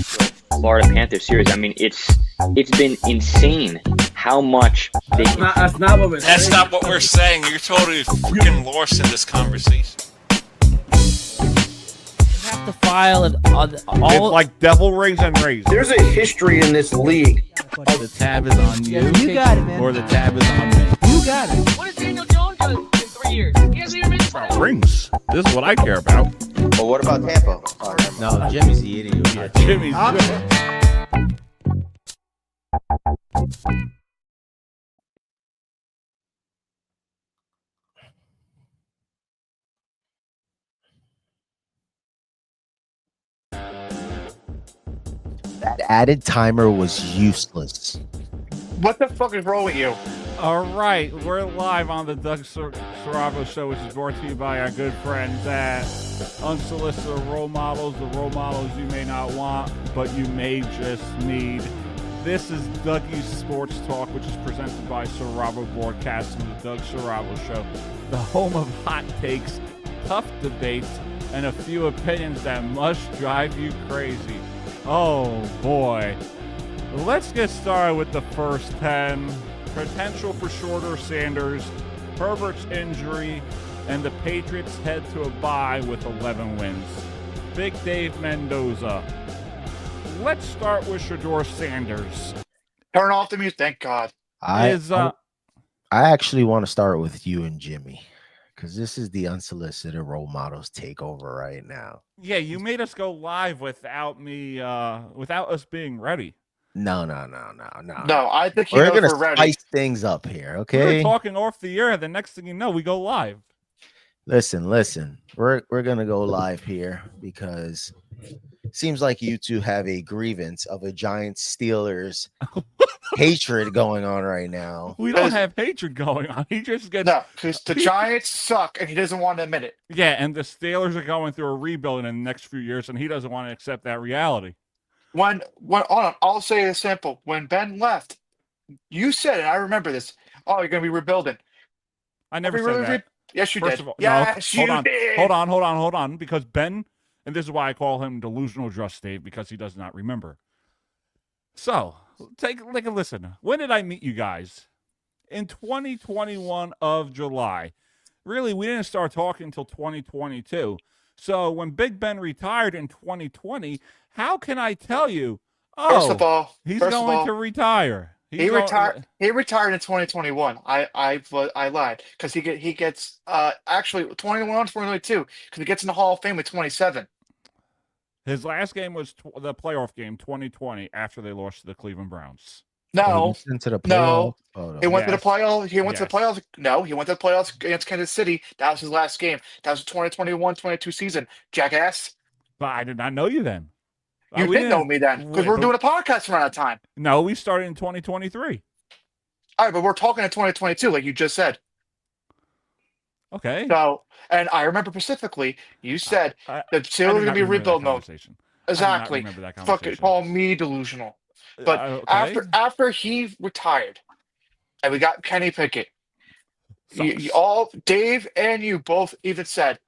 Florida Panthers series. I mean, it's been insane how much they. That's not what we're saying. That's not what we're saying. You're totally freaking lost in this conversation. You have to file it on all. It's like devil rings and raisins. There's a history in this league. The tab is on you. You got it, man. Or the tab is on me. You got it. What has Daniel Jones done in 3 years? He hasn't even been About rings. This is what I care about. Well, what about Tampa? No, Jimmy's the idiot. Yeah, Jimmy's. That added timer was useless. What the fuck is wrong with you? All right, we're live on the Doug Saravo Show, which is brought to you by our good friends at Unsolicited Role Models, the role models you may not want, but you may just need. This is Dougie's Sports Talk, which is presented by Saravo Broadcasting, the Doug Saravo Show, the home of hot takes, tough debates, and a few opinions that must drive you crazy. Oh, boy. Let's get started with the first 10. Potential for Shedeur Sanders, Herbert's injury, and the Patriots head to a bye with 11 wins. Big Dave Mendoza. Let's start with Shedeur Sanders. Turn off the music. Thank God. I actually want to start with you and Jimmy, because this is the Unsolicited Role Models takeover right now. Yeah, you made us go live without me, without us being ready. No. No, I think We're we're gonna ready. spice things up here, We okay? were talking off the air. The next thing you know, we go live. Listen. We're gonna go live here because it seems like you two have a grievance of a Giants Steelers hatred going on right now. We don't have hatred going on. He just gets because the Giants suck and he doesn't want to admit it. Yeah, and the Steelers are going through a rebuild in the next few years, and he doesn't want to accept that reality. When hold on, I'll say it simple. When Ben left, you said, and I remember this. Oh, you're gonna be rebuilding. I never said that. Yes, you First did. of all, Yes, no, you did. Hold on, because Ben, and this is why I call him delusional just Dave, because he does not remember. So, take a listen. When did I meet you guys? In 2021 of July. Really, we didn't start talking until 2022. So, when Big Ben retired in 2020, how can I tell you, First of all, he's going to retire? He retired. He retired in 2021. I lied because he gets actually 21, 22 because he gets in the Hall of Fame at 27. His last game was the playoff game, 2020, after they lost to the Cleveland Browns. No, Into the no. playoff? He went to the playoffs. He went to Yes. the playoffs. No, he went to the playoffs against Kansas City. That was his last game. That was the 2021-22 season. Jackass. But I did not know you then. You We did know didn't- me then because Wait, we're but- doing a podcast around that time. No, we started in 2023. All right, but we're talking in 2022, like you just said. Okay. So, and I remember specifically, you said I the did Steelers are not going to be remember that rebuild mode. conversation. Exactly. I do not remember that Fucking conversation. call me delusional. But Okay. after he retired, and we got Kenny Pickett, you Sucks. all Dave and you both even said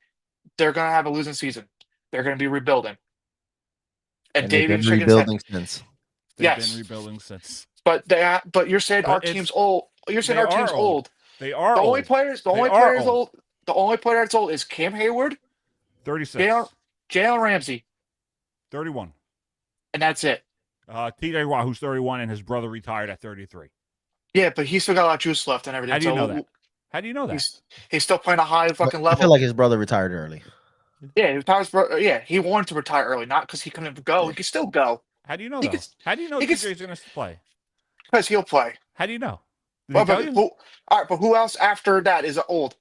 they're going to have a losing season. They're going to be rebuilding. And they've Dave been even shaking his head. rebuilding since. They've yes. been rebuilding since. But you're saying But our it's- team's old. You're saying they our team's are old. They are The old. only players They are old. The only player that's old is Cam Hayward, 36. Jalen Ramsey, 31. and that's it. TJ Watt, who's 31, and his brother retired at 33. Yeah, but he's still got a lot of juice left and everything. How do you so know that? How do you know that? He's still playing a high fucking I level. feel like his brother retired early. Yeah, he wanted to retire early, not because he couldn't go. He could still go How do you know He that? could- How do you know he could- TJ's going to play? because he'll play. How do you know? Did he Well, tell but, you? all right, but who else after that is old?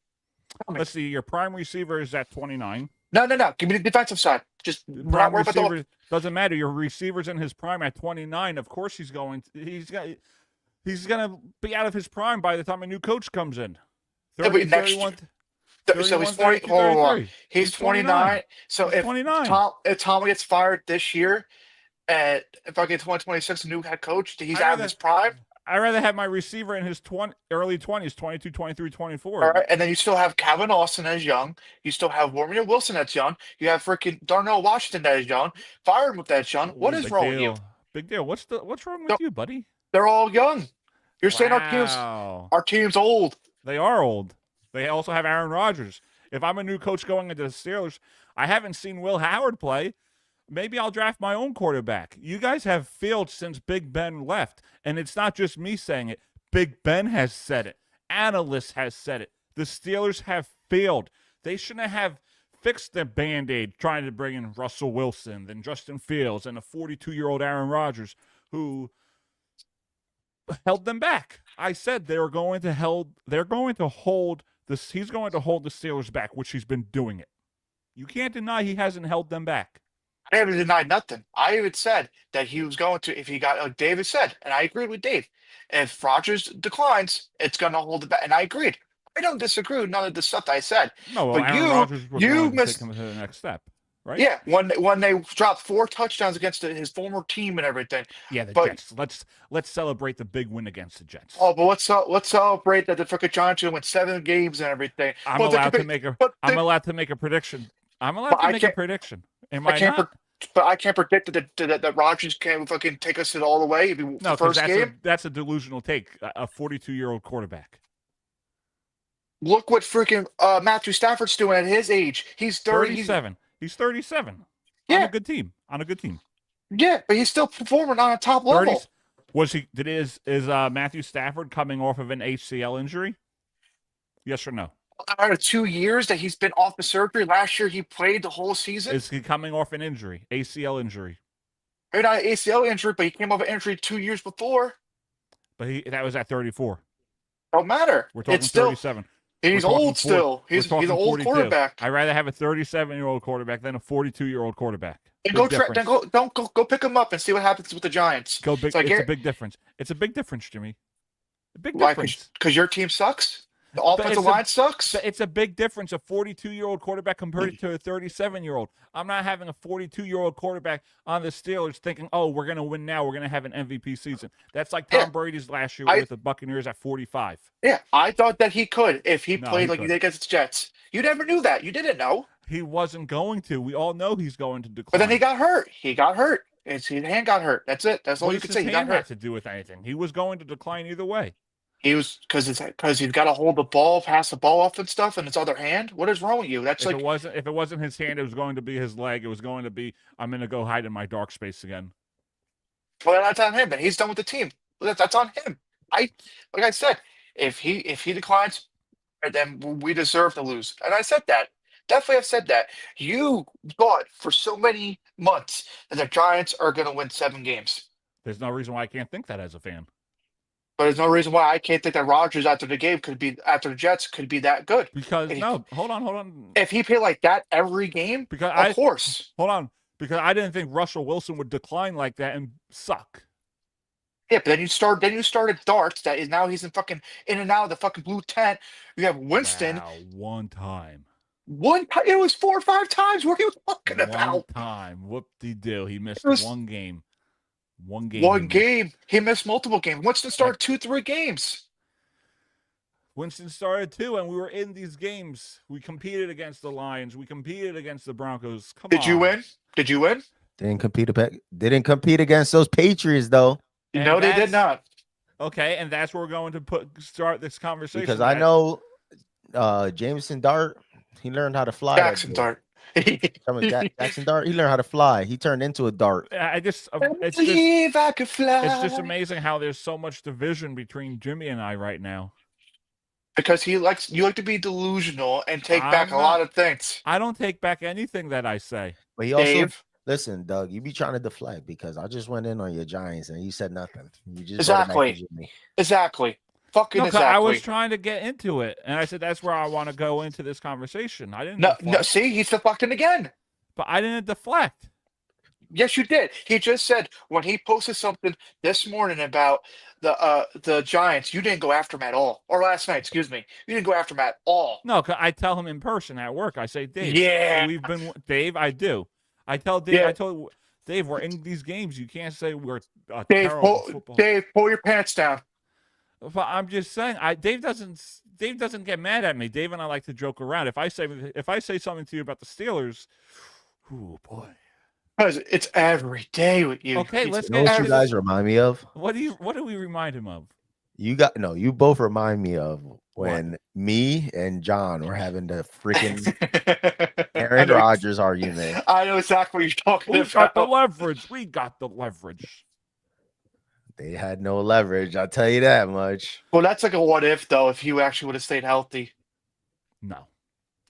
Tell me. Let's see. Your prime receiver is at 29. No. Give me the defensive side. Just not Prime worry about the. receiver doesn't matter. Your receiver's in his prime at 29. Of course, he's going to be out of his prime by the time a new coach comes in. Yeah, but next- 31, So he's 31, 40. Hold on. 33. He's 29. So He's if 29. If Tom gets fired this year, and if I get 2026 a new head coach, he's I'd out of rather- his prime. I'd rather have my receiver in his early 20s, 22, 23, 24. All right, and then you still have Calvin Austin as young. You still have Warren Wilson that's young. You have freaking Darnell Washington that is young. Firing with that young. What Ooh, is big wrong with deal. you? Big deal. What's wrong with No. you, buddy? They're all young. You're saying Wow. our team's old. They are old. They also have Aaron Rodgers. If I'm a new coach going into the Steelers, I haven't seen Will Howard play. Maybe I'll draft my own quarterback. You guys have failed since Big Ben left, and it's not just me saying it. Big Ben has said it. Analysts has said it. The Steelers have failed. They shouldn't have fixed their Band-Aid trying to bring in Russell Wilson, then Justin Fields, and a 42-year-old Aaron Rodgers who held them back. I said he's going to hold the Steelers back, which he's been doing it. You can't deny he hasn't held them back. I haven't denied nothing. I even said that he was going to, if he got, like David said, and I agreed with Dave, if Rodgers declines, it's going to hold it back. And I agreed. I don't disagree with none of the stuff that I said. No, well, But Aaron Rodgers was you going to missed- take him to the next step, right? Yeah, when they dropped 4 touchdowns against his former team and everything. Yeah, the But- Jets. Let's celebrate the big win against the Jets. Oh, but let's celebrate that the freaking Giants win 7 games and everything. I'm But they allowed could to be- make a. but I'm they- allowed to make a prediction. I'm allowed But to I make a can't- prediction. Am I I can't not? But I can't predict that Rodgers can fucking take us to all the way. It'd be No, the because first game. that's a delusional take. A 42-year-old quarterback. Look what freaking Matthew Stafford's doing at his age. He's 30. 37. He's 37. On Yeah. a good team. Yeah, but he's still performing on a top 30. level. Is Matthew Stafford coming off of an ACL injury? Yes or no? Out of 2 years that he's been off the surgery, last year he played the whole season. Is he coming off an injury? ACL injury. Maybe not an ACL injury, but he came off an injury 2 years before. But that was at 34. Don't matter. We're talking It's still 37. he's We're talking old still. He's we're an talking old 42. quarterback. I'd rather have a 37-year-old quarterback than a 42-year-old quarterback. Then Big go difference. go pick him up and see what happens with the Giants. Go big. It's like It's a big difference. It's a big difference, Jimmy. A big Why? difference. Because your team sucks. The But offensive it's a- line sucks. But it's a big difference. A 42-year-old quarterback compared to a 37-year-old. I'm not having a 42-year-old quarterback on the Steelers thinking, "Oh, we're going to win now. We're going to have an MVP season." That's like Tom Yeah. Brady's last year I- with the Buccaneers at 45. Yeah, I thought that he could if he No, played he like he couldn't. did against the Jets. You never knew that. You didn't know. He wasn't going to. We all know he's going to decline. But then he got hurt. His hand got hurt. That's it. That's all What you does can his say. He got hand have hurt. to do with anything? He was going to decline either way. He was because he's got to hold the ball, pass the ball off and stuff, and his other hand. What is wrong with you? That's If like it wasn't his hand, it was going to be his leg. It was going to be, I'm going to go hide in my dark space again. well, that's on him, and he's done with the team. That's on him. Like I said, if he declines, then we deserve to lose. And I said that. Definitely, have said that. You thought for so many months that the Giants are going to win 7 games. There's no reason why I can't think that as a fan. But there's no reason why I can't think that Rodgers after the Jets could be that good. Because If- no, hold on. If he played like that every game, Because of course. hold on. Because I didn't think Russell Wilson would decline like that and suck. Yeah, but then you started darts. That is now he's in and out of the fucking blue tent. You have Winston. Wow, one time. It was 4 or 5 times. What are you talking One about? time. Whoop-de-doo. He missed It was- one game. One game. One he missed. game. He missed multiple games. Winston started 2-3 games. Winston started too, and we were in these games. We competed against the Lions. We competed against the Broncos. Come on. Did you win? Did you win? Didn't compete against those Patriots though, And No, they did that's- not. Okay, and that's where we're going to start this conversation. because I know Jameson Dart. He learned how to fly. that Jackson day. Dart. Jackson Dart. He learned how to fly. He turned into a dart. it's just Believe I could fly. it's just amazing how there's so much division between Jimmy and I right now. Because you like to be delusional and take I'm back a not. lot of things. I don't take back anything that I say. But he also Dave, listen, Doug. You be trying to deflect because I just went in on your Giants and you said nothing. You just brought it back to Exactly. Jimmy. exactly. Fucking No, 'cause exactly. I was trying to get into it, and I said that's where I want to go into this conversation. I didn't. No, deflect, see, he's deflecting again. but I didn't deflect. Yes, you did. He just said when he posted something this morning about the Giants, you didn't go after him at all. Or last night, excuse me. You didn't go after him at all. No, 'cause I tell him in person at work. I say, Dave, Yeah. we've been Dave. I do. I tell Dave. Yeah. I told Dave, we're in these games. You can't say we're a Dave, terrible football. Dave, pull your pants down. But I'm just saying, Dave doesn't get mad at me. Dave and I like to joke around. If I say something to you about the Steelers, oh boy. Because it's every day with you. Okay, let's You know get what into you guys remind me of? What do we remind him of? You both remind me of when me and John were having the freaking Aaron Rodgers argument. I know exactly what you're talking Who's got the about. leverage? We got the leverage. They had no leverage, I'll tell you that much. Well, that's like a what if though. If you actually would have stayed healthy, No.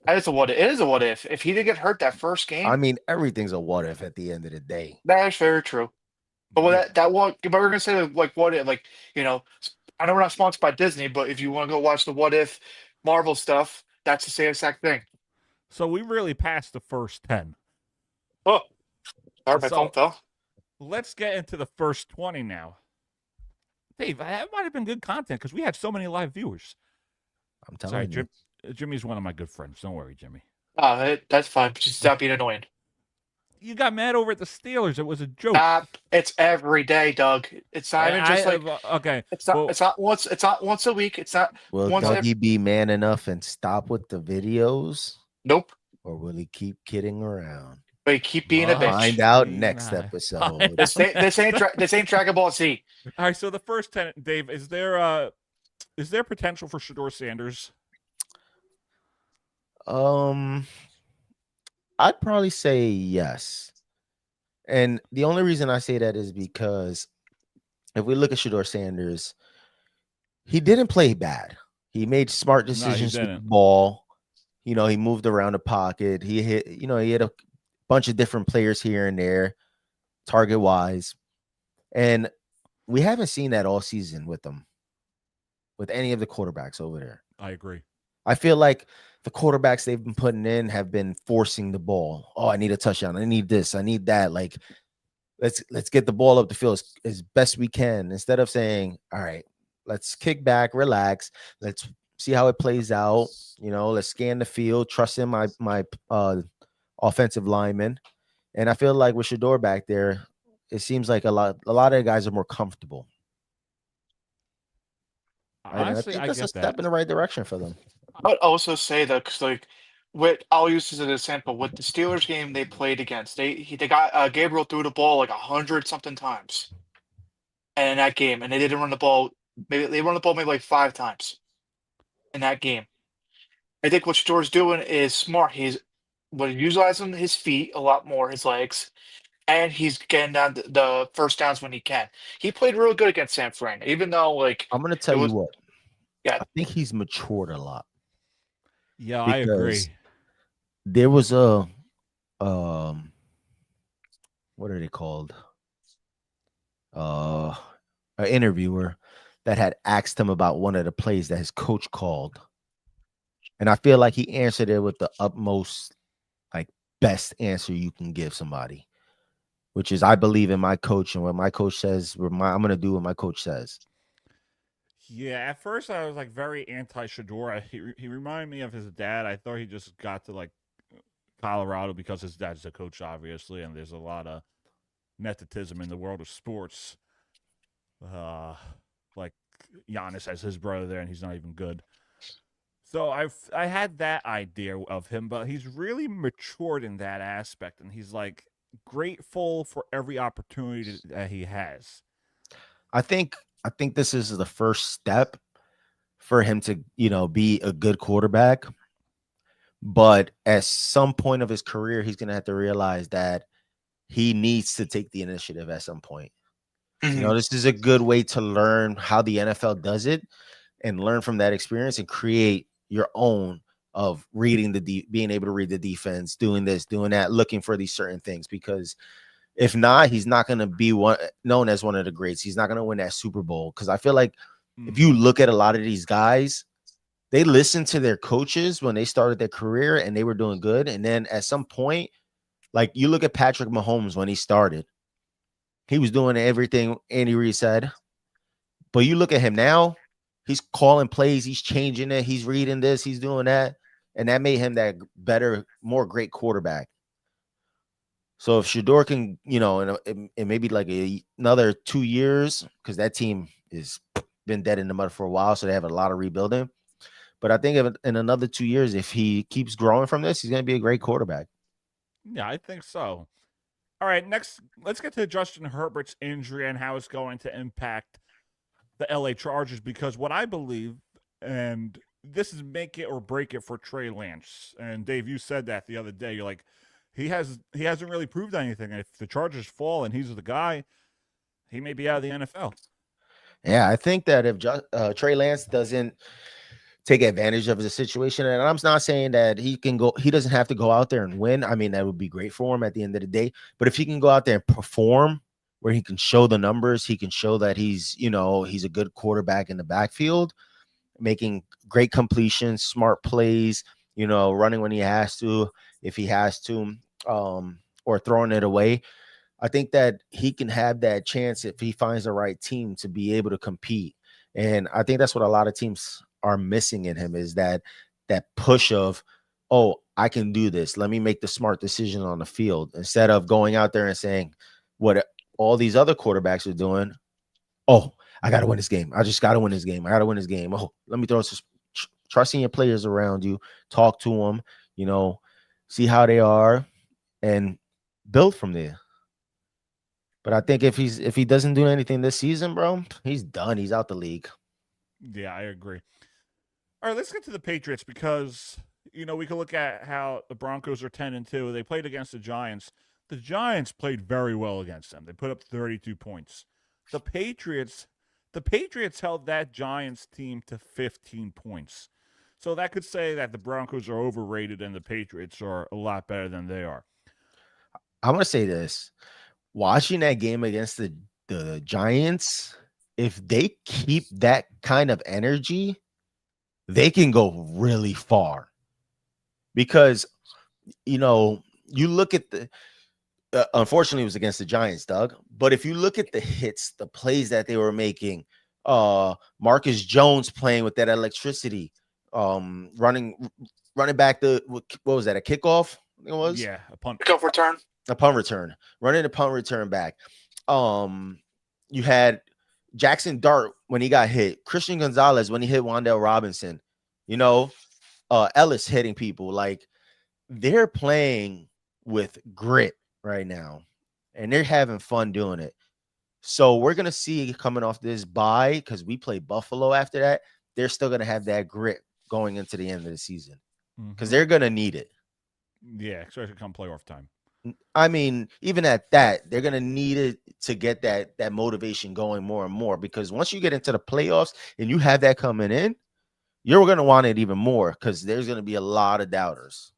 that is a what if. It is a what if. If he didn't get hurt that first game, I mean, everything's a what if at the end of the day. that is very true. But that what? But we're gonna say like what if? Like I know we're not sponsored by Disney, but if you want to go watch the what if Marvel stuff, that's the same exact thing. So we really passed the first 10. Oh, sorry, my So- phone fell. Let's get into the first 20 now. Dave, that might have been good content because we had so many live viewers. I'm Sorry, telling you. Jimmy's one of my good friends. Don't worry, Jimmy. That's fine. Just stop being annoying. You got mad over at the Steelers. It was a joke. It's every day, Doug. It's not even just okay. It's not. well- It's not once. It's not once a week. It's not. Will once Dougie be man enough and stop with the videos? Nope. Or will he keep kidding around? But keep being a bitch. Find out Be next nice. episode. This ain't Dragon Ball Z. All right, so the first 10, Dave, is there potential for Shedeur Sanders? I'd probably say yes. And the only reason I say that is because if we look at Shedeur Sanders, he didn't play bad. He made smart decisions with the didn't. ball. He moved around the pocket. He hit a bunch of different players here and there, target wise. And we haven't seen that all season with them, with any of the quarterbacks over there. I agree. I feel like the quarterbacks they've been putting in have been forcing the ball. Oh, I need a touchdown. I need this. I need that. Like, let's get the ball up the field as best we can instead of saying, all right, let's kick back, relax. Let's see how it plays out. Let's scan the field, trust in my offensive lineman. And I feel like with Shedeur back there, it seems like a lot of the guys are more comfortable. Honestly, I think I that's get a step that. in the right direction for them. I would also say that because I'll use this as an example. With the Steelers game they played against, they got Gabriel threw the ball like 100 something times, and in that game, and they didn't run the ball. Maybe they run the ball maybe like 5 times in that game. I think what Shedeur's doing is smart. He's utilizing his feet a lot more, his legs, and he's getting down the first downs when he can. He played real good against San Fran, even though I'm gonna tell you what. Yeah. I think he's matured a lot. Yeah, I agree. Because there was a what are they called? An interviewer that had asked him about one of the plays that his coach called. And I feel like he answered it with the utmost, best answer you can give somebody, which is I believe in my coach, and what my coach says, I'm going to do what my coach says. Yeah, at first I was very anti-Shedeur. He reminded me of his dad. I thought he just got to Colorado because his dad's the coach, obviously, and there's a lot of nepotism in the world of sports. Like Giannis has his brother there, and he's not even good. So I had that idea of him, but he's really matured in that aspect, and he's grateful for every opportunity that he has. I think this is the first step for him to, be a good quarterback. But at some point of his career, he's going to have to realize that he needs to take the initiative at some point. Mhm. This is a good way to learn how the NFL does it and learn from that experience and create your own of reading being able to read the defense, doing this, doing that, looking for these certain things. Because if not, he's not going to be known as one of the greats. He's not going to win that Super Bowl. Because I feel like if you look at a lot of these guys, they listened to their coaches when they started their career and they were doing good. And then at some point, you look at Patrick Mahomes when he started, he was doing everything Andy Reid said. But you look at him now, he's calling plays, he's changing it, he's reading this, he's doing that. And that made him that better, more great quarterback. So if Shedeur can, in maybe another 2 years, because that team is been dead in the mud for a while, so they have a lot of rebuilding. But I think in another 2 years, if he keeps growing from this, he's going to be a great quarterback. Yeah, I think so. All right, next, let's get to Justin Herbert's injury and how it's going to impact the LA Chargers, because what I believe, and this is make it or break it for Trey Lance. And Dave, you said that the other day. You're like, he hasn't really proved anything. If the Chargers fall and he's the guy, he may be out of the NFL. Yeah, I think that if Trey Lance doesn't take advantage of the situation, and I'm not saying that he doesn't have to go out there and win. I mean, that would be great for him at the end of the day. But if he can go out there and perform, where he can show the numbers, he can show that he's a good quarterback in the backfield, making great completions, smart plays, running when he has to, if he has to, or throwing it away. I think that he can have that chance if he finds the right team to be able to compete. And I think that's what a lot of teams are missing in him, is that push of, oh, I can do this. Let me make the smart decision on the field, instead of going out there and saying what all these other quarterbacks are doing. Oh, I got to win this game. I just got to win this game. I got to win this game. Oh, let me throw some trusting your players around you, talk to them, see how they are and build from there. But I think if he doesn't do anything this season, bro, he's done. He's out the league. Yeah, I agree. All right, let's get to the Patriots, because we can look at how the Broncos are 10-2. They played against the Giants. The Giants played very well against them. They put up 32 points. The Patriots held that Giants team to 15 points. So that could say that the Broncos are overrated and the Patriots are a lot better than they are. I'm going to say this. Watching that game against the Giants, if they keep that kind of energy, they can go really far. Because, you look at unfortunately, it was against the Giants, Doug. But if you look at the hits, the plays that they were making, Marcus Jones playing with that electricity, running back what was that, a kickoff? It was? Yeah, a punt. Kickoff return. A punt return. Running a punt return back. You had Jackson Dart when he got hit. Christian Gonzalez when he hit Wan'Dale Robinson. Ellis hitting people. Like, they're playing with grit right now, and they're having fun doing it. So we're going to see, coming off this bye, because we play Buffalo after that, they're still going to have that grit going into the end of the season, because they're going to need it. Yeah, especially come playoff time. I mean, even at that, they're going to need it to get that motivation going more and more, because once you get into the playoffs and you have that coming in, you're going to want it even more, because there's going to be a lot of doubters.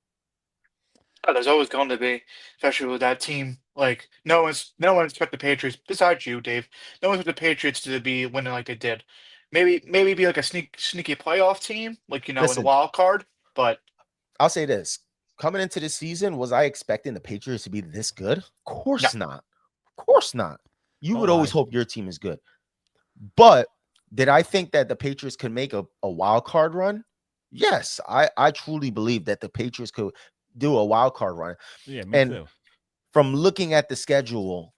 Oh, there's always going to be, especially with that team. Like, no one expect the Patriots, besides you, Dave. No one expect the Patriots to be winning like they did. Maybe be like a sneaky playoff team, like in the wild card. But I'll say this: coming into the season, was I expecting the Patriots to be this good? Of course not. Of course not. You would always hope your team is good. But did I think that the Patriots could make a wild card run? Yes, I truly believe that the Patriots could do a wild card run. Yeah, me too. From looking at the schedule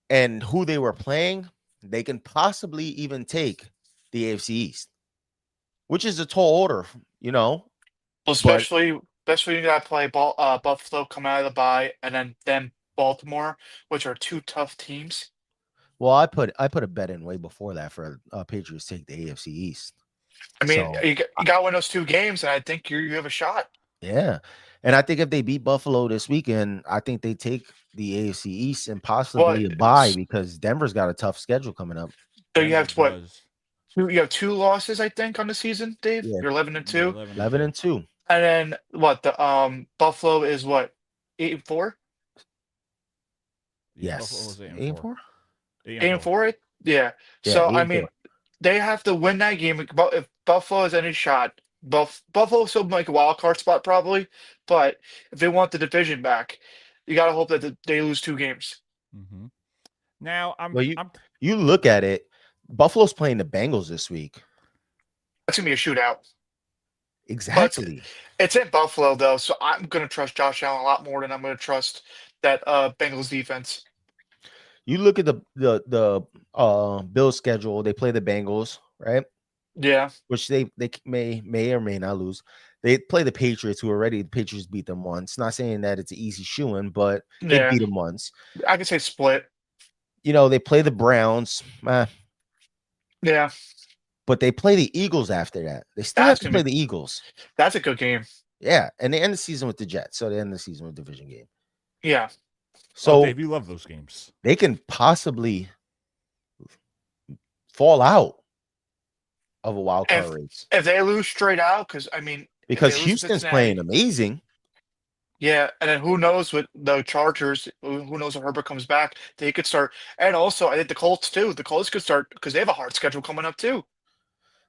and who they were playing, they can possibly even take the AFC East, which is a tall order, especially you got to play Buffalo coming out of the bye, and then Baltimore, which are two tough teams. Well, I put a bet in way before that for Patriots take the AFC East. I mean, you got to win those two games, and I think you have a shot. Yeah. And I think if they beat Buffalo this weekend, I think they take the AFC East and possibly a bye, because Denver's got a tough schedule coming up. So you have what? You have 2 losses, I think, on the season, Dave. Yeah. You're 11-2. 11-2. And then what? The Buffalo is what? 8-4. Yes. 8-4. 8-4. Yeah. So 8-4. I mean, they have to win that game. If Buffalo has any shot, Buffalo still make a wild card spot probably, but if they want the division back, you got to hope that they lose 2 games. Mm-hmm. Now, you look at it. Buffalo's playing the Bengals this week. That's gonna be a shootout. Exactly. It's in Buffalo though, so I'm gonna trust Josh Allen a lot more than I'm gonna trust that Bengals defense. You look at the Bills schedule. They play the Bengals, right? Yeah. Which they may or may not lose. They play the Patriots, who already the Patriots beat them once. Not saying that it's an easy shoo-in, but they Yeah. beat them once. I could say split. They play the Browns, Yeah. but they play the Eagles after that. They still That's have to gonna play the Eagles. That's a good game. Yeah, and they end the season with the Jets. So they end the season with a division game. Yeah. So Dave, you love those games. they can possibly fall out of a wild card race. If they lose straight out, because I mean, Because they lose to Houston's Cincinnati, playing amazing. yeah, and then who knows with the Chargers? Who knows if Herbert comes back? They could start, and also I think the Colts too. The Colts could start because they have a hard schedule coming up too.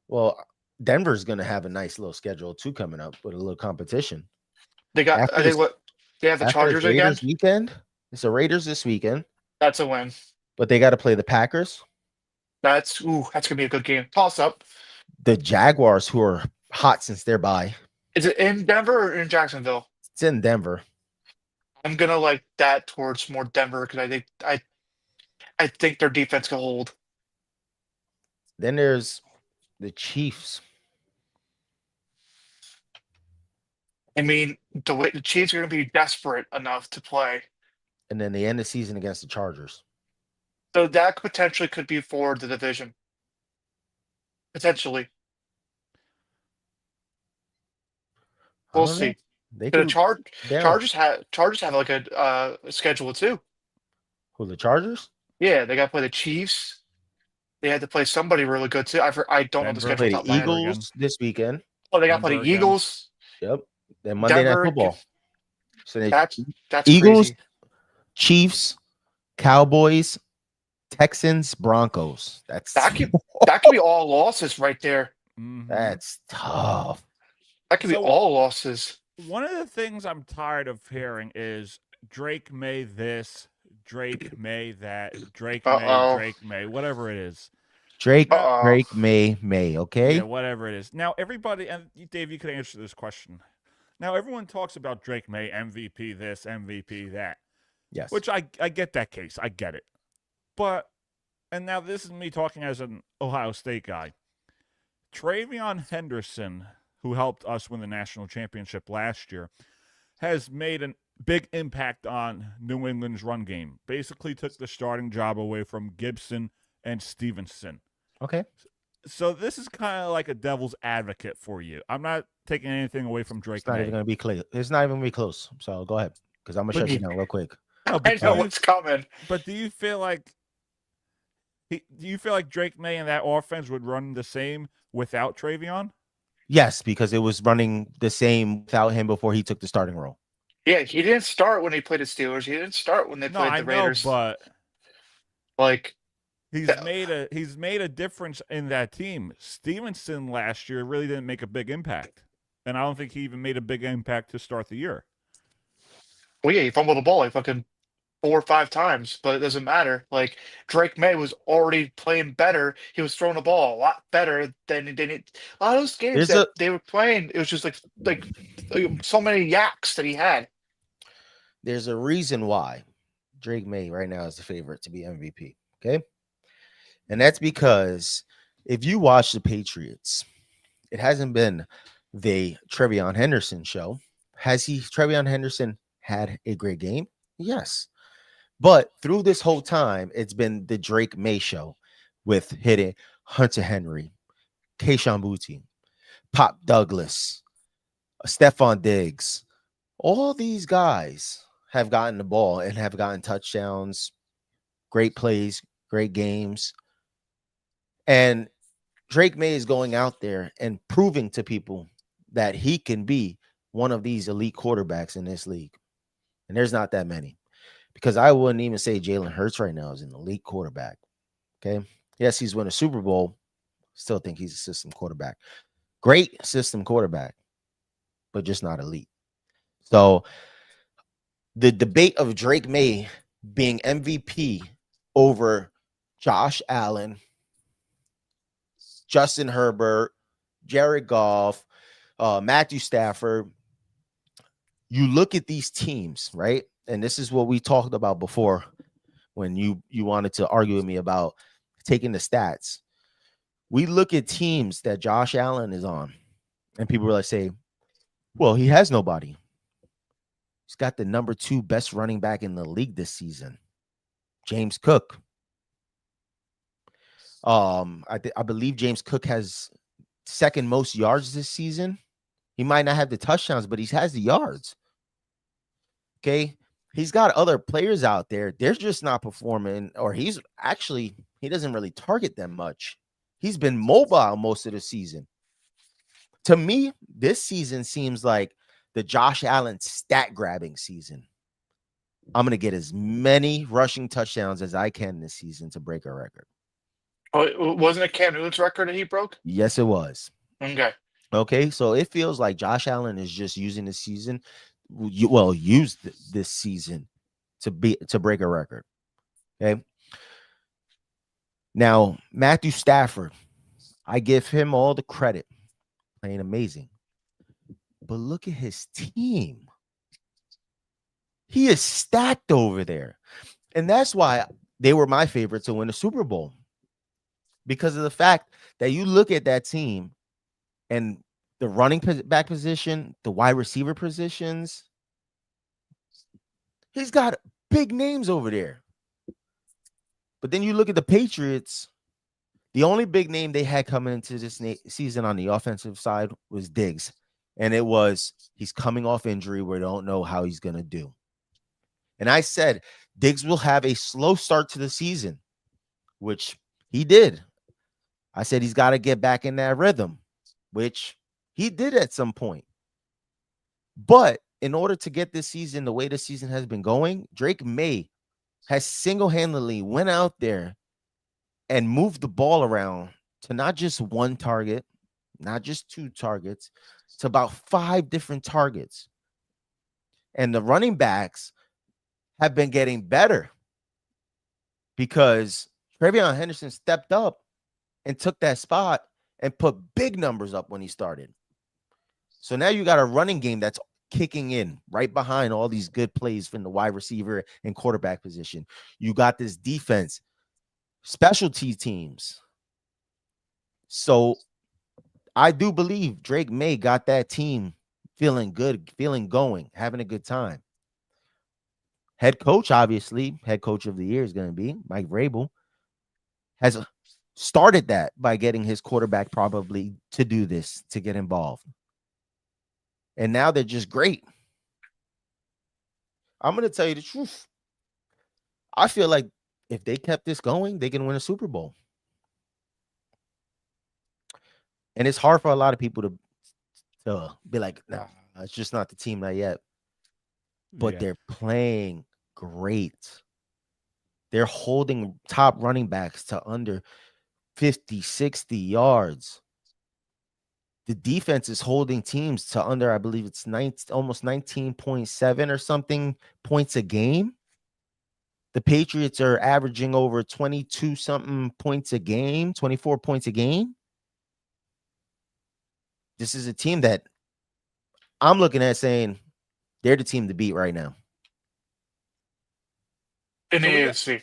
Well, Denver's going to have a nice little schedule too coming up with a little competition. They got, After I think, what they have the After Chargers this again. Raiders weekend. It's the Raiders this weekend, That's a win. but they got to play the Packers, That's gonna be a good game. Toss up. the Jaguars, who are hot since they're bye. Is it in Denver or in Jacksonville? It's in Denver. I'm gonna like that towards more Denver because I think their defense can hold. Then there's the Chiefs. I mean, the Chiefs are gonna be desperate enough to play. And then they end the season against the Chargers. So that potentially could be for the division. Potentially. We'll I don't know. see. They The could Chargers have like a schedule too. Who, the Chargers? Yeah, they got to play the Chiefs. They had to play somebody really good too. I don't know the Denver. schedule. Play the off my head. Eagles this weekend. Oh, they got to play Denver the again. Eagles. Yep. Then Monday Denver, Night Football. So they That's Eagles, crazy. Chiefs, Cowboys, Texans, Broncos. That could be all losses right there. Mhm. That's tough. That could be So- all losses. One of the things I'm tired of hearing is Drake May this, Drake May that, Drake Uh-oh. May, Drake May, whatever it is. Drake, Uh-oh. May. Okay. Yeah, whatever it is. Now, everybody, and Dave, you could answer this question. Now, everyone talks about Drake May, MVP this, MVP that, Yes. which I get that case. I get it. But, and now this is me talking as an Ohio State guy. Travion Henderson, who helped us win the national championship last year, has made a big impact on New England's run game. Basically took the starting job away from Gibson and Stevenson. Okay. So this is kind of like a devil's advocate for you. I'm not taking anything away from Drake It's not May. even going to be close. It's not even going to be close. So go ahead, because I'm going to shut you down real quick. No, I but, know what's coming. but do you feel like Drake May and that offense would run the same without Travion? Yes, because it was running the same without him before he took the starting role. Yeah, he didn't start when he played the Steelers. He didn't start when they No, played I the Raiders. know, but Like, he's Yeah. made a difference in that team. Stevenson last year really didn't make a big impact, and I don't think he even made a big impact to start the year. well, yeah, he fumbled the ball like fucking 4 or 5 times, but it doesn't matter. Like, Drake May was already playing better. He was throwing the ball a lot better than a lot of those games There's that they were playing. It was just like so many yaks that he had. There's a reason why Drake May right now is the favorite to be MVP. Okay. And that's because if you watch the Patriots, it hasn't been the Travion Henderson show. Travion Henderson had a great game? Yes. But through this whole time, it's been the Drake May show with hitting Hunter Henry, Keyshawn Boutte, Pop Douglas, Stephon Diggs. All these guys have gotten the ball and have gotten touchdowns, great plays, great games. And Drake May is going out there and proving to people that he can be one of these elite quarterbacks in this league. And there's not that many. Because I wouldn't even say Jalen Hurts right now is an elite quarterback. Okay. Yes, he's won a Super Bowl. Still think he's a system quarterback. Great system quarterback, but just not elite. So the debate of Drake May being MVP over Josh Allen, Justin Herbert, Jared Goff, Matthew Stafford. You look at these teams, right? And this is what we talked about before when you wanted to argue with me about taking the stats. We look at teams that Josh Allen is on, and people will say, well, he has nobody. He's got the number 2 best running back in the league this season, James Cook. I believe James Cook has second most yards this season. He might not have the touchdowns, but he has the yards. Okay. He's got other players out there. They're just not performing, or he doesn't really target them much. He's been mobile most of the season. To me, this season seems like the Josh Allen stat grabbing season. I'm going to get as many rushing touchdowns as I can this season to break a record. Oh, wasn't it Cam Newton's record that he broke? Yes, it was. Okay. So it feels like Josh Allen is just using this season. Used this season to break a record. Okay. Now, Matthew Stafford, I give him all the credit, playing amazing. But look at his team. He is stacked over there. And that's why they were my favorite to win the Super Bowl. Because of the fact that you look at that team and the running back position, the wide receiver positions, he's got big names over there. But then you look at the Patriots, the only big name they had coming into this season on the offensive side was Diggs. And it was, he's coming off injury. We don't know how he's going to do. And I said, Diggs will have a slow start to the season, which he did. I said he's got to get back in that rhythm, which he did at some point. But in order to get this season the way the season has been going, Drake May has single-handedly went out there and moved the ball around to not just one target, not just 2 targets, to about 5 different targets. And the running backs have been getting better because Travion Henderson stepped up and took that spot and put big numbers up when he started. So now you got a running game that's kicking in right behind all these good plays from the wide receiver and quarterback position. You got this defense, specialty teams. So I do believe Drake May got that team feeling good, feeling going, having a good time. Head coach, obviously, head coach of the year is going to be Mike Vrabel, has started that by getting his quarterback probably to do this, to get involved. And now they're just great. I'm going to tell you the truth. I feel like if they kept this going, they can win a Super Bowl. And it's hard for a lot of people to be like, nah, it's just not the team, not yet. But they're playing great. They're holding top running backs to under 50, 60 yards. The defense is holding teams to under, I believe it's almost 19.7 or something points a game. The Patriots are averaging over 22 something points a game, 24 points a game. This is a team that I'm looking at saying they're the team to beat right now. In the AFC.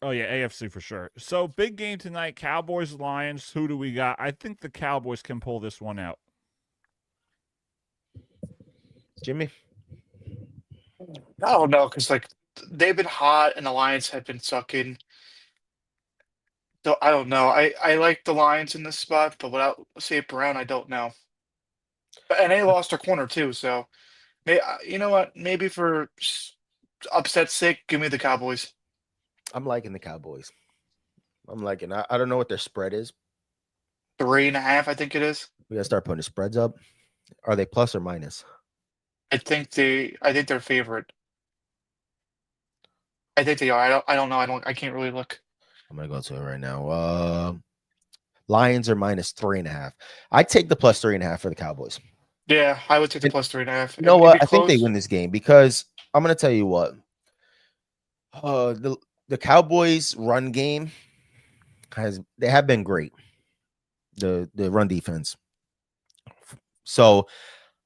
Oh, yeah, AFC for sure. So, big game tonight, Cowboys, Lions. Who do we got? I think the Cowboys can pull this one out. Jimmy? I don't know, because they've been hot and the Lions have been sucking. So I don't know. I like the Lions in this spot, but without St. Brown, I don't know. And they lost their corner too, so you know what? Maybe for upset's sake, give me the Cowboys. I'm liking the Cowboys. I don't know what their spread is. 3.5, I think it is. We gotta start putting the spreads up. Are they plus or minus? I think they're favorite. I think they are. I don't know. I can't really look. I'm gonna go to it right now. Lions are minus 3.5. I take the plus 3.5 for the Cowboys. Yeah, I would take the plus 3.5. You know what? I think they win this game because I'm gonna tell you what. The Cowboys run game they have been great. The run defense. So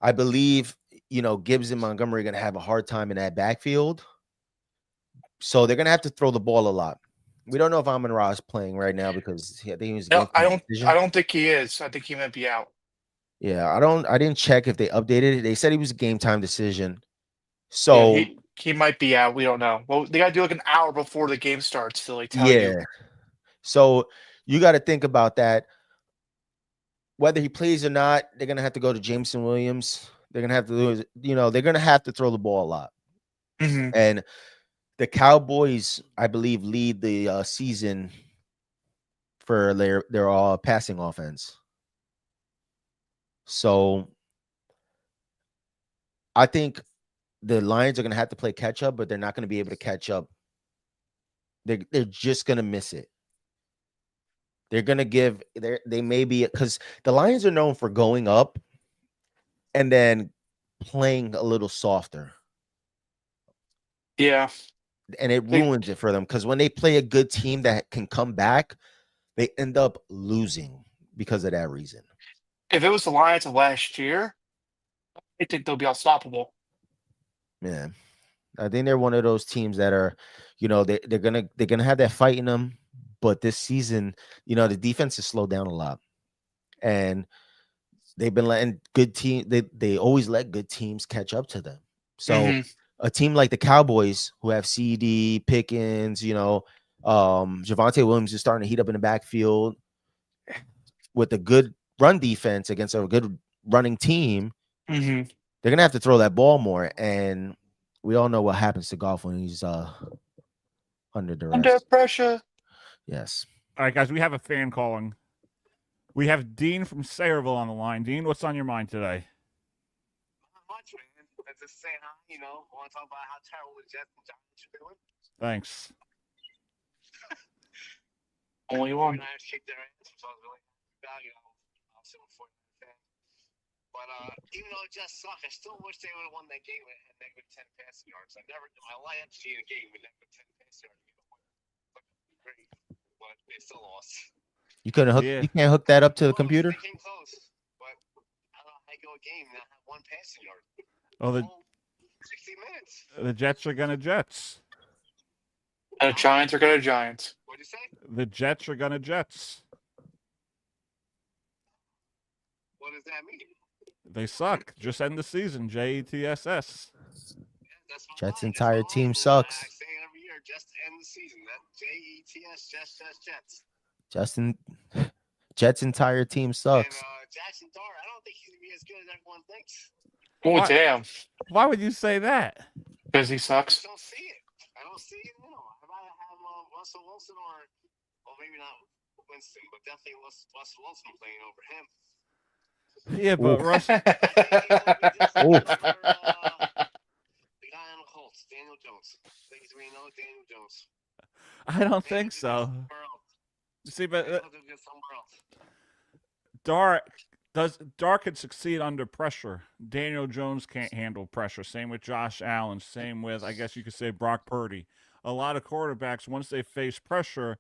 I believe Gibbs and Montgomery are gonna have a hard time in that backfield. So they're gonna have to throw the ball a lot. We don't know if Amon-Ra is playing right now because I think he was. No, I don't think he is. I think he might be out. Yeah, I didn't check if they updated it. They said he was a game time decision. Yeah, So he might be out. We don't know. Well, they got to do like an hour before the game starts to like tell yeah. you. So you got to think about that. Whether he plays or not, they're gonna have to go to Jameson Williams. They're gonna have to do, they're gonna have to throw the ball a lot. Mhm. And the Cowboys, I believe, lead the season for their passing offense. So I think the Lions are going to have to play catch up, but they're not going to be able to catch up. They're just going to miss it. They're going to give they may be, because the Lions are known for going up and then playing a little softer. Yeah. And it ruins it for them, because when they play a good team that can come back, they end up losing because of that reason. If it was the Lions of last year, I think they'll be unstoppable. Yeah. I think they're one of those teams that are, they're gonna have that fight in them. But this season, the defense has slowed down a lot. And they've been letting good team, they always let good teams catch up to them. So a team like the Cowboys, who have CD, Pickens, Javonte Williams is starting to heat up in the backfield with a good run defense against a good running team. They're gonna have to throw that ball more. And we all know what happens to Goff when he's under duress. Under pressure. Yes. All right, guys, we have a fan calling. We have Dean from Sayreville on the line. Dean, what's on your mind today? Not much, man. Let's just say hi, want to talk about how terrible the Jets and Giants are doing. Thanks. Only one. I kicked their ass, which I was really happy about. I'm still a 49 fan. But even though it just sucked, I still wish they would have won that game and had negative 10 passing yards. I never in my life seen a game with negative 10 passing yards. Great, but they still lost. You couldn't hook. You can't hook that up to the computer. They came close, but I don't know how you go a game and not have one passing yard. Oh, the 60 minutes. The Jets are gonna Jets. The Giants are going to Giants. What'd you say? The Jets are gonna Jets. What does that mean? They suck. Just end the season. JETSS. Jets' entire team sucks. I say it every year, just to end the season. That JETS, Jets. Jets' entire team sucks. And Jackson Dart, I don't think he's going to be as good as everyone thinks. Oh, What? damn. Why would you say that? Because he sucks. I don't see it. I'd rather have Russell Wilson or maybe not Winston, but definitely Russell Wilson playing over him. Yeah, but Russ. The guy on the Colts, Daniel Jones. Things we know, Daniel Jones. I don't think so. See, but Dart could succeed under pressure. Daniel Jones can't handle pressure. Same with Josh Allen. Same with, I guess you could say, Brock Purdy. A lot of quarterbacks, once they face pressure,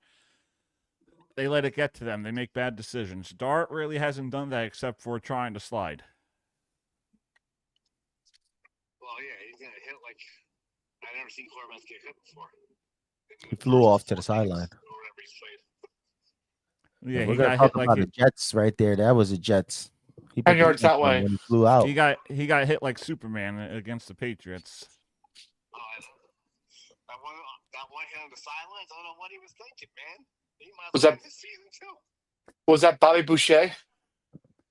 they let it get to them. They make bad decisions. Dart really hasn't done that except for trying to slide. Well, yeah, he's gonna hit like I've never seen quarterbacks get hit before. He flew off to the sideline. Yeah, We're he gonna got talk hit like about the Jets right there. That was a Jets. He 10 yards that way. when he flew out. he got hit like Superman against the Patriots. That one hit on the sidelines. I don't know what he was thinking, man. He might Was have that- this season too. Was that Bobby Boucher?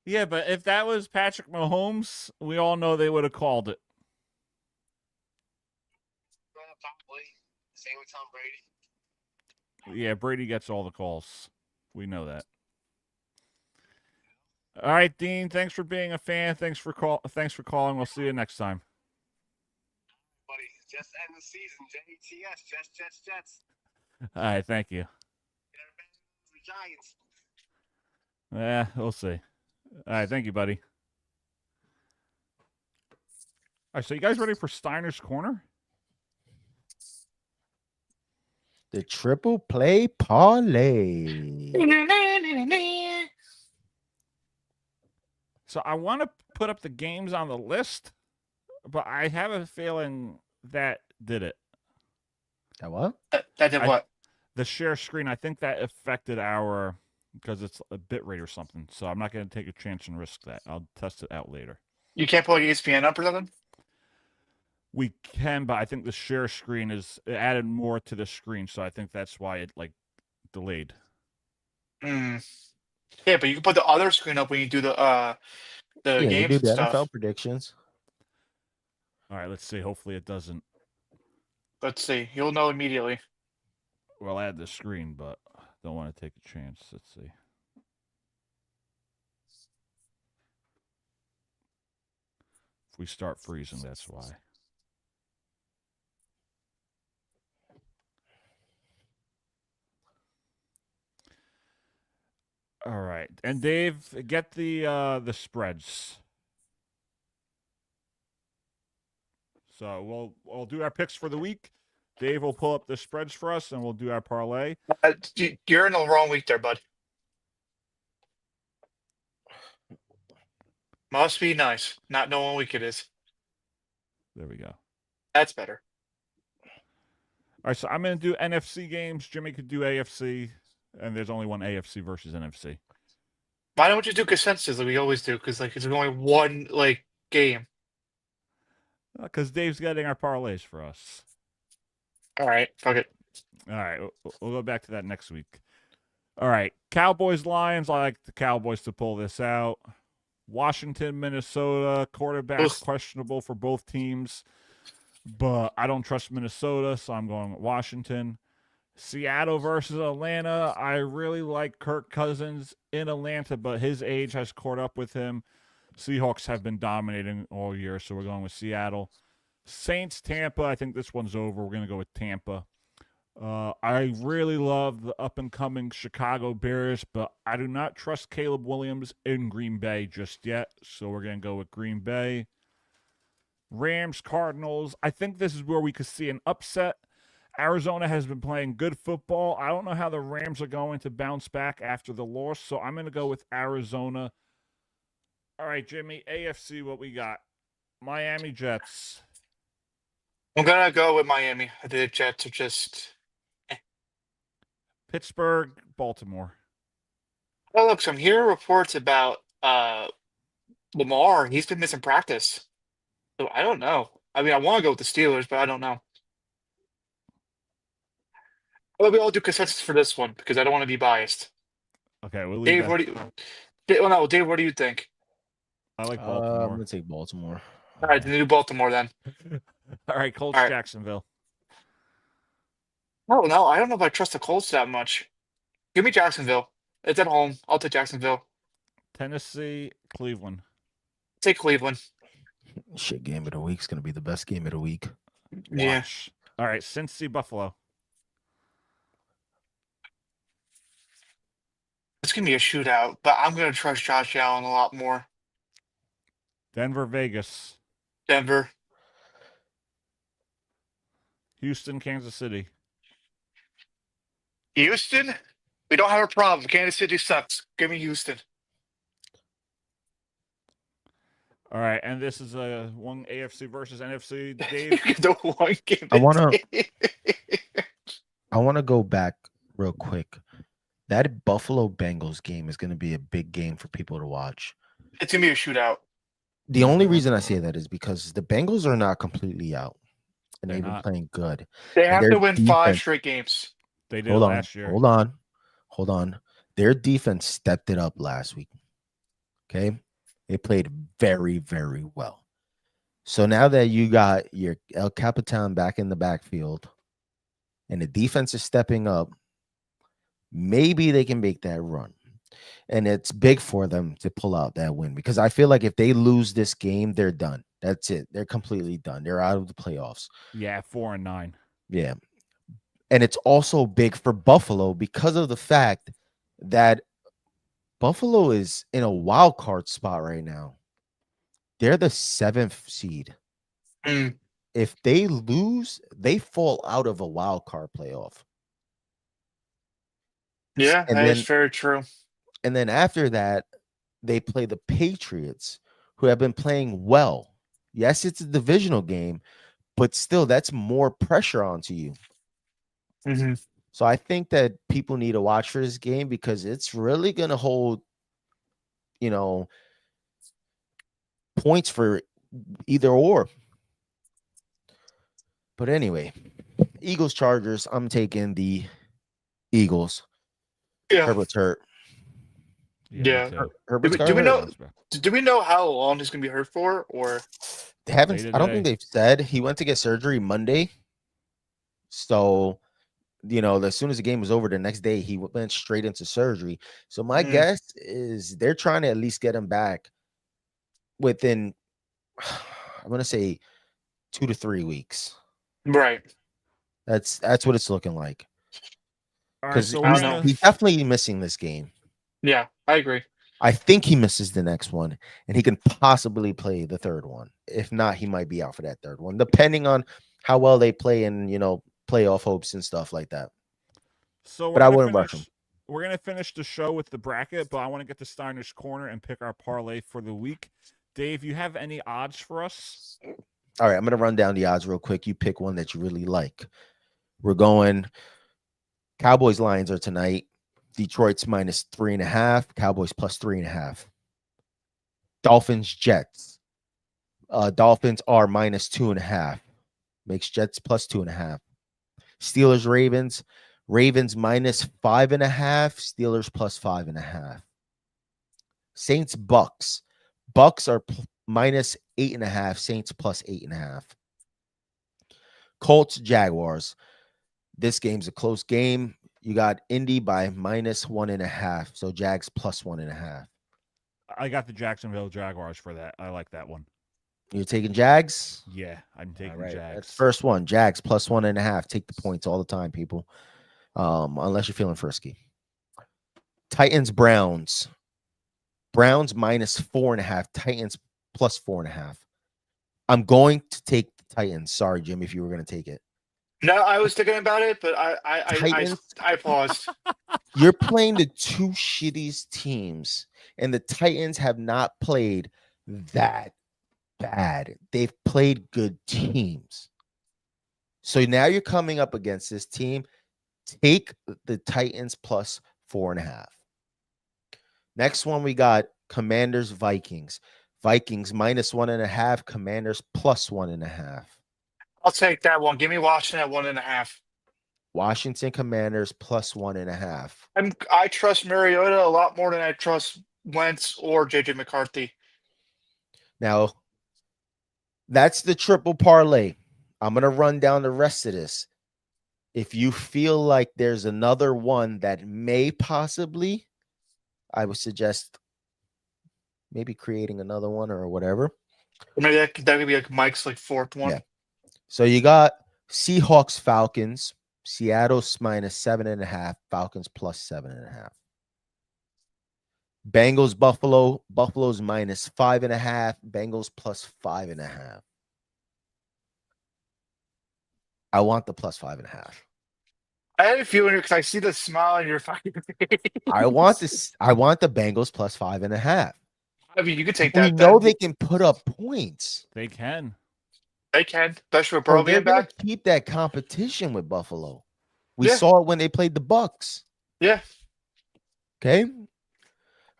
Yeah, but if that was Patrick Mahomes, we all know they would have called it. Probably. Same with Tom Brady. Yeah, Brady gets all the calls. We know that. All right, Dean. Thanks for being a fan. Thanks for calling. We'll see you next time. Buddy, just end the season. JETS, Jets. All right, thank you. The Giants. Yeah, we'll see. All right, thank you, buddy. All right, so you guys ready for Steiner's Corner? The triple play parlay. So I want to put up the games on the list, but I have a feeling that did it. That what? That did what? The share screen, I think that affected our, because it's a bit rate or something. So I'm not going to take a chance and risk that. I'll test it out later. You can't pull your ESPN up or something? We can, but I think the share screen it added more to the screen, so I think that's why it like delayed. Yeah, but you can put the other screen up when you do the You games do and the stuff. NFL predictions. All right, let's see. Hopefully it doesn't. Let's see. You'll know immediately. Well, add the screen, but don't want to take a chance. Let's see. If we start freezing, that's why. All right, and Dave, get the spreads. So we'll do our picks for the week. Dave will pull up the spreads for us, and we'll do our parlay. You're in the wrong week there, bud. Must be nice. Not knowing what week it is. There we go. That's better. All right, so I'm going to do NFC games. Jimmy could do AFC, and there's only one AFC versus NFC. Why don't you do consensus like we always do? Because like it's only one game. Because Dave's getting our parlays for us. All right, fuck it. All right, we'll go back to that next week. All right, Cowboys, Lions. I like the Cowboys to pull this out. Washington, Minnesota. Quarterback questionable for both teams, but I don't trust Minnesota, so I'm going with Washington. Seattle versus Atlanta. I really like Kirk Cousins in Atlanta, but his age has caught up with him. Seahawks have been dominating all year, so we're going with Seattle. Saints, Tampa. I think this one's over. We're going to go with Tampa. I really love the up-and-coming Chicago Bears, but I do not trust Caleb Williams in Green Bay just yet, so we're going to go with Green Bay. Rams, Cardinals. I think this is where we could see an upset. Arizona has been playing good football. I don't know how the Rams are going to bounce back after the loss, so I'm going to go with Arizona. All right, Jimmy, AFC, what we got? Miami Jets. I'm going to go with Miami. The Jets are just... Pittsburgh, Baltimore. Oh, look, so I'm hearing reports about Lamar. He's been missing practice. So I don't know. I mean, I want to go with the Steelers, but I don't know. Well, we all do consensus for this one because I don't want to be biased. Okay, we'll leave Dave, that. Dave, what do you think? I like I'm Baltimore. gonna take Baltimore. All right, then do Baltimore then. All right, Colts, All right. Jacksonville. Oh, no, I don't know if I trust the Colts that much. Give me Jacksonville. It's at home. I'll take Jacksonville. Tennessee, Cleveland. Take Cleveland. Shit, game of the week's gonna be the best game of the week. Yeah. Watch. All right, Cincy, Buffalo. It's going to be a shootout, but I'm going to trust Josh Allen a lot more. Denver, Vegas. Denver. Houston, Kansas City. Houston? We don't have a problem. Kansas City sucks. Give me Houston. All right, and this is one AFC versus NFC. Dave, The one game. I wanna go back real quick. That Buffalo Bengals game is gonna be a big game for people to watch. It's going to be a shootout. The only reason I say that is because the Bengals are not completely out, and They're they've been not. playing good. They And have their to win 5 defense- straight games. they did Hold on, last year. hold on. Their defense stepped it up last week. Okay, they played very, very well. So now that you got your El Capitan back in the backfield, and the defense is stepping up, maybe they can make that run. And it's big for them to pull out that win because I feel like if they lose this game, they're done. That's it. They're completely done. They're out of the playoffs. Yeah, 4-9. Yeah. And it's also big for Buffalo because of the fact that Buffalo is in a wild card spot right now. They're the 7th seed. Mm. If they lose, they fall out of a wild card playoff. Yeah, And that is then- very true. And then after that, they play the Patriots, who have been playing well. Yes, it's a divisional game, but still, that's more pressure onto you. Mm-hmm. So I think that people need to watch for this game because it's really going to hold, points for either or. But anyway, Eagles Chargers. I'm taking the Eagles. Yeah. Herbert's hurt. Yeah. me too. Herbert's got Do we hurt. know? Do we know how long he's gonna be hurt for? Or They haven't. Day to I don't think day. they've said. He went to get surgery Monday. So, as soon as the game was over, the next day he went straight into surgery. So my guess is they're trying to at least get him back within, I'm gonna say, 2 to 3 weeks. right? That's what it's looking like. All right, Because so he's definitely missing this game. Yeah, I agree. I think he misses the next one, and he can possibly play the third one. If not, he might be out for that third one, depending on how well they play and playoff hopes and stuff like that. So But I wouldn't rush him. We're gonna finish the show with the bracket, but I want to get to Steiner's corner and pick our parlay for the week. Dave, you have any odds for us? All right, I'm gonna run down the odds real quick. You pick one that you really like. We're going Cowboys Lions are tonight. Detroit's -3.5. Cowboys +3.5. Dolphins Jets. Dolphins are -2.5. Makes Jets +2.5. Steelers Ravens. Ravens -5.5. Steelers +5.5. Saints Bucks. Bucks are -8.5. Saints +8.5. Colts Jaguars. This game's a close game. You got Indy by -1.5. So Jags +1.5. I got the Jacksonville Jaguars for that. I like that one. You're taking Jags? Yeah, I'm taking All right, Jags. that's first one. Jags +1.5. Take the points all the time, people. Unless you're feeling frisky. Titans Browns. Browns -4.5. Titans +4.5. I'm going to take the Titans. Sorry, Jim, if you were going to take it. No, I was thinking about it, but I paused. You're playing the two shittiest teams, and the Titans have not played that bad. They've played good teams. So now you're coming up against this team. Take the Titans +4.5. Next one, we got Commanders Vikings. Vikings -1.5. Commanders +1.5. I'll take that one. Give me Washington at 1.5. Washington Commanders +1.5. I trust Mariota a lot more than I trust Wentz or JJ McCarthy. Now, that's the triple parlay. I'm going to run down the rest of this. If you feel like there's another one that may possibly, I would suggest maybe creating another one or whatever. Maybe that could be like Mike's fourth one. Yeah. So you got Seahawks Falcons. Seattle's -7.5. Falcons +7.5. Bengals Buffalo. Buffalo's -5.5. Bengals +5.5. I want the +5.5. I had a feeling because I see the smile on your fucking face. I want this. I want the Bengals +5.5. I mean, you could take We that. know they can put up points. They can. They can, especially with So Burrow they're being going back. to keep that competition with Buffalo. We Yeah. saw it when they played the Bucks. Yeah. Okay.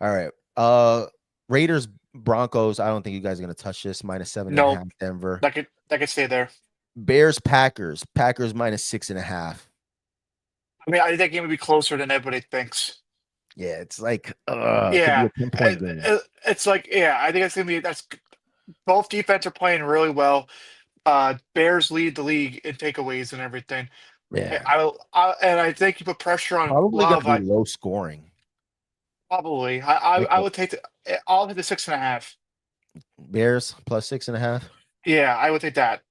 All right. Raiders Broncos. I don't think you guys are going to touch this. -7.5. No. Denver. That could stay there. Bears Packers. Packers -6.5. I mean, I think that game would be closer than everybody thinks. Yeah, it's like Yeah. could be a 10-point game. It's like, yeah, I think it's gonna be both defense are playing really well. Bears lead the league in takeaways and everything. Yeah, And I think you put pressure on probably Love. going to be low scoring. Probably. I would take I'll hit the 6.5. Bears +6.5. Yeah, I would take that.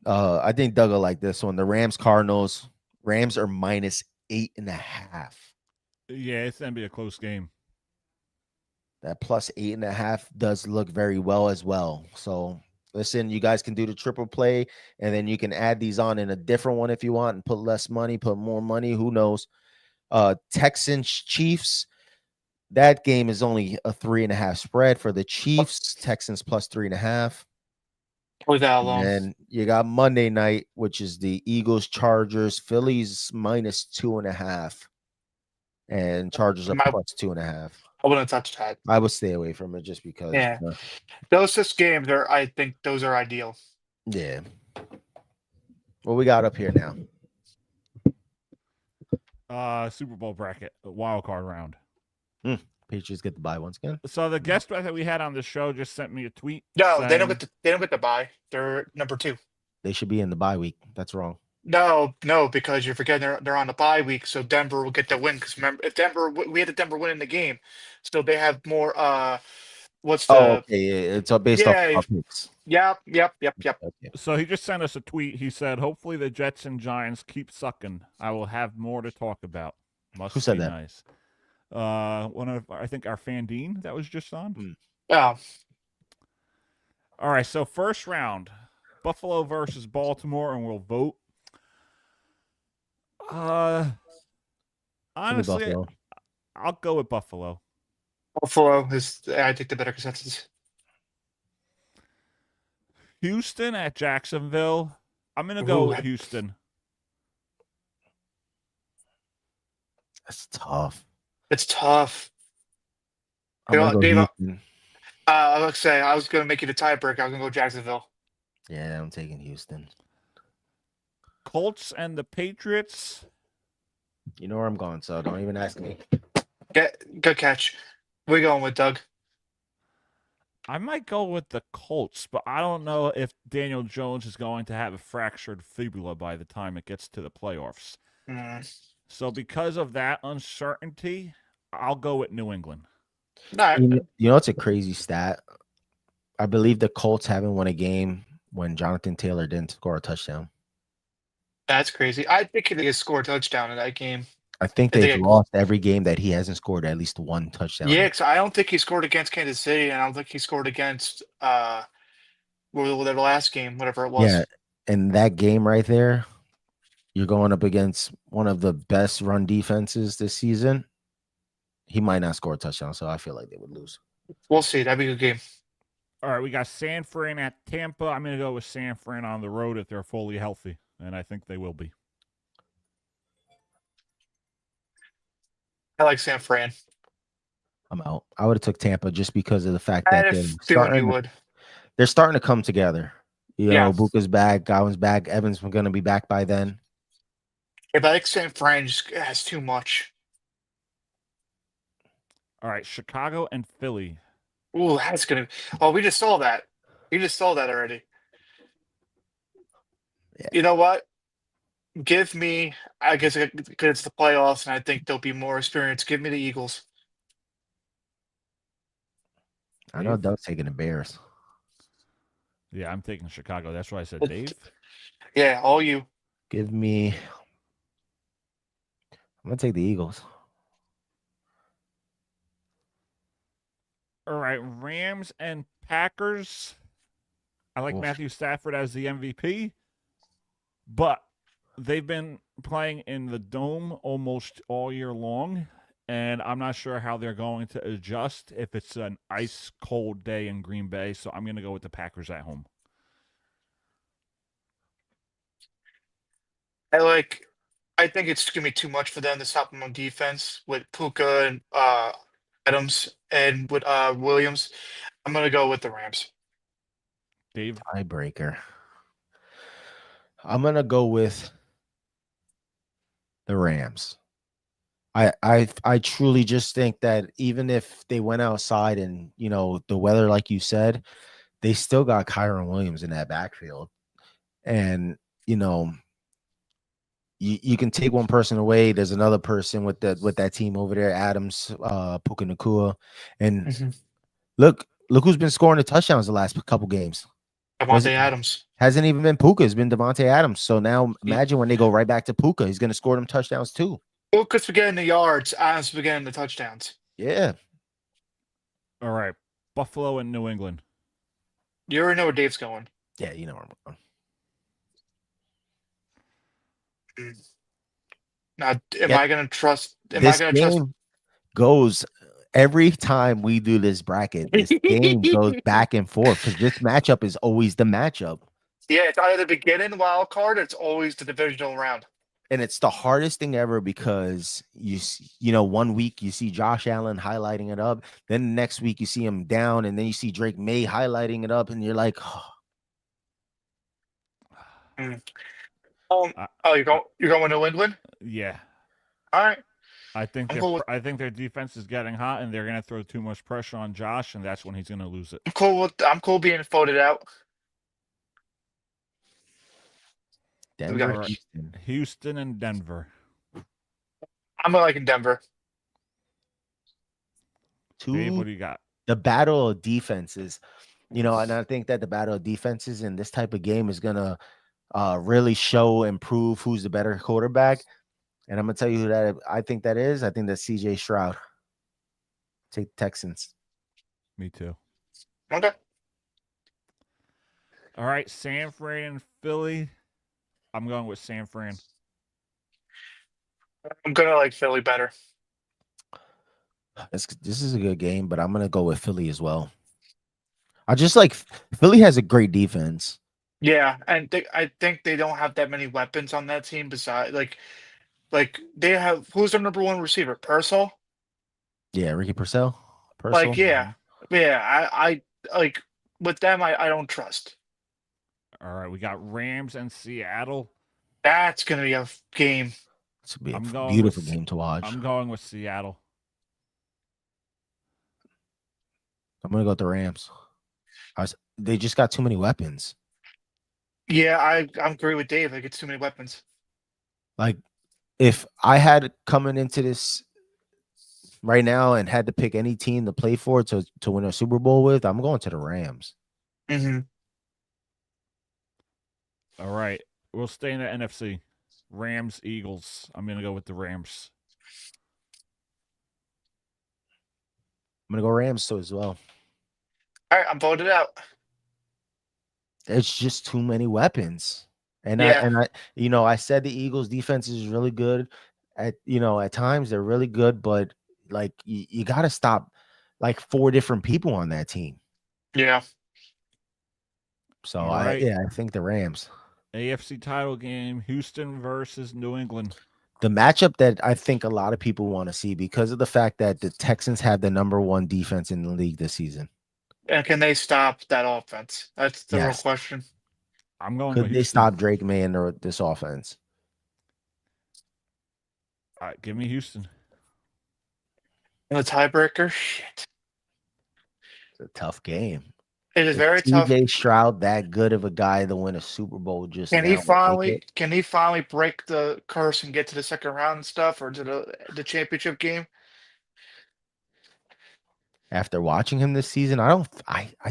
I think Doug will like this one. The Rams Cardinals. Rams are -8.5. Yeah, it's gonna be a close game. That +8.5 does look very well as well. So listen, you guys can do the triple play, and then you can add these on in a different one if you want and put less money, put more money. Who knows? Texans Chiefs. That game is only a 3.5 spread for the Chiefs. Texans +3.5. Leave that And alone. then you got Monday night, which is the Eagles Chargers. Phillies -2.5, and Chargers up I +2.5. wouldn't touch that. I would stay away from it just because. Yeah. Those 6 games are, I think, those are ideal. Yeah. What we got up here now? Super Bowl bracket, wild card round. Patriots get the bye once again. So the guest that we had on the show just sent me a tweet. No, they don't saying- get the bye. They're number 2. They should be in the bye week. That's wrong. No, because you're forgetting they're on the bye week, so Denver will get the win. Because remember, if we had the Denver win in the game, so they have more. What's the? Okay. Yeah, it's all based off our picks. Yep. Okay. So he just sent us a tweet. He said, "Hopefully the Jets and Giants keep sucking. I will have more to talk about." Must Who said be that? nice. One of I think our fan Dean that was just on. Oh, All right. So first round, Buffalo versus Baltimore, and we'll vote. Honestly, Buffalo. I'll go with Buffalo. Buffalo is, I think, the better consensus. Houston at Jacksonville. I'm gonna go Ooh. with Houston. That's tough. It's tough. I'm gonna go Dave, Houston. I was say I was going to make it a tiebreaker. I was going to go Jacksonville. Yeah, I'm taking Houston. Colts and the Patriots. You know where I'm going, so don't even ask me. Good catch. Where you going with, Doug? I might go with the Colts, but I don't know if Daniel Jones is going to have a fractured fibula by the time it gets to the playoffs. So because of that uncertainty, I'll go with New England. No, You know, it's a crazy stat. I believe the Colts haven't won a game when Jonathan Taylor didn't score a touchdown. that's crazy. I think he scored a touchdown in that game. I think they've lost every game that he hasn't scored at least one touchdown. Yeah, because I don't think he scored against Kansas City, and I don't think he scored against their last game, whatever it was. Yeah, and that game right there, you're going up against one of the best run defenses this season. He might not score a touchdown, so I feel like they would lose. We'll see. That'd be a good game. All right, we got San Fran at Tampa. I'm going to go with San Fran on the road if they're fully healthy, and I think they will be. I like San Fran. I'm out. I would have took Tampa just because of the fact I that had a feeling you would. they're starting to come together. You Yeah. know, Buka's back, Godwin's back, Evans was going to be back by then. Yeah, but I think San Fran just has too much. All right, Chicago and Philly. Ooh, that's gonna. Oh, we just saw that. We just saw that already. Yeah. You know what? Give me. I guess because it's the playoffs, and I think there'll be more experience. Give me the Eagles. I know Doug's taking the Bears. Yeah, I'm taking Chicago. That's why I said Dave. Yeah, all you. Give me. I'm going to take the Eagles. All right, Rams and Packers. I like Oof. Matthew Stafford as the MVP, but they've been playing in the dome almost all year long, and I'm not sure how they're going to adjust if it's an ice cold day in Green Bay, so I'm going to go with the Packers at home. I think it's gonna be too much for them to stop them on defense with Puka and Adams and with Williams. I'm gonna go with the Rams. Dave? Tiebreaker. I'm going to go with the Rams. I truly just think that even if they went outside and, you know, the weather, like you said, they still got Kyron Williams in that backfield. And, you know, you can take one person away. There's another person with that team over there, Adams, Puka Nacua. And look who's been scoring the touchdowns the last couple games. Devontae Adams. Hasn't even been Puka. It's been Devontae Adams. So now imagine when they go right back to Puka, he's going to score them touchdowns too. Puka's getting the yards. Adams getting the touchdowns. Yeah. All right, Buffalo and New England. You already know where Dave's going. Yeah, you know where I'm going. Now, am Yeah. I going to trust? Am This I going to trust? game goes every time we do this bracket, this game goes back and forth because this matchup is always the matchup. Yeah, it's either the beginning wild card or it's always the divisional round. And it's the hardest thing ever because you know, 1 week you see Josh Allen highlighting it up, then the next week you see him down, and then you see Drake May highlighting it up, and you're like, oh. You're going New England? Yeah. All right. I think their defense is getting hot, and they're going to throw too much pressure on Josh, and that's when he's going to lose it. I'm cool being voted out. Denver, Houston and Denver. I'm liking Denver. Dave, what do you got? The battle of defenses, you know, and I think that the battle of defenses in this type of game is gonna really show and prove who's the better quarterback. And I'm gonna tell you who that I think that is. I think that's CJ Stroud. Take the Texans. Me too. Okay. All right, San Fran and Philly. I'm going with San Fran. I'm gonna like Philly better. This is a good game, but I'm gonna go with Philly as well. I just like Philly has a great defense. Yeah, and I think they don't have that many weapons on that team besides like they have who's their number one receiver? Purcell? Yeah, Ricky Purcell. Like, yeah. I like with them I don't trust. All right, we got Rams and Seattle. That's gonna be a game. It's gonna be a beautiful game to watch. I'm going with Seattle. I'm gonna go with the Rams. They just got too many weapons. Yeah, I agree with Dave. Like, it's too many weapons. Like, if I had coming into this right now and had to pick any team to play for to win a Super Bowl with, I'm going to the Rams. Mm-hmm. All right, we'll stay in the NFC. Rams, Eagles. I'm gonna go with the Rams. I'm gonna go Rams too as well. All right, I'm voted out. It's just too many weapons. And Yeah. I you know, I said the Eagles defense is really good. At times they're really good, but like you got to stop like 4 different people on that team. Yeah. So right. I think the Rams. AFC title game, Houston versus New England. The matchup that I think a lot of people want to see because of the fact that the Texans have the #1 defense in the league this season. And can they stop that offense? That's the real question. I'm going Could with they Houston. stop Drake May and this offense? All right, give me Houston. And the tiebreaker? Shit. It's a tough game. It is very tough. CJ Stroud that good of a guy to win a Super Bowl just Can he finally break the curse and get to the second round and stuff, or to the championship game? After watching him this season, I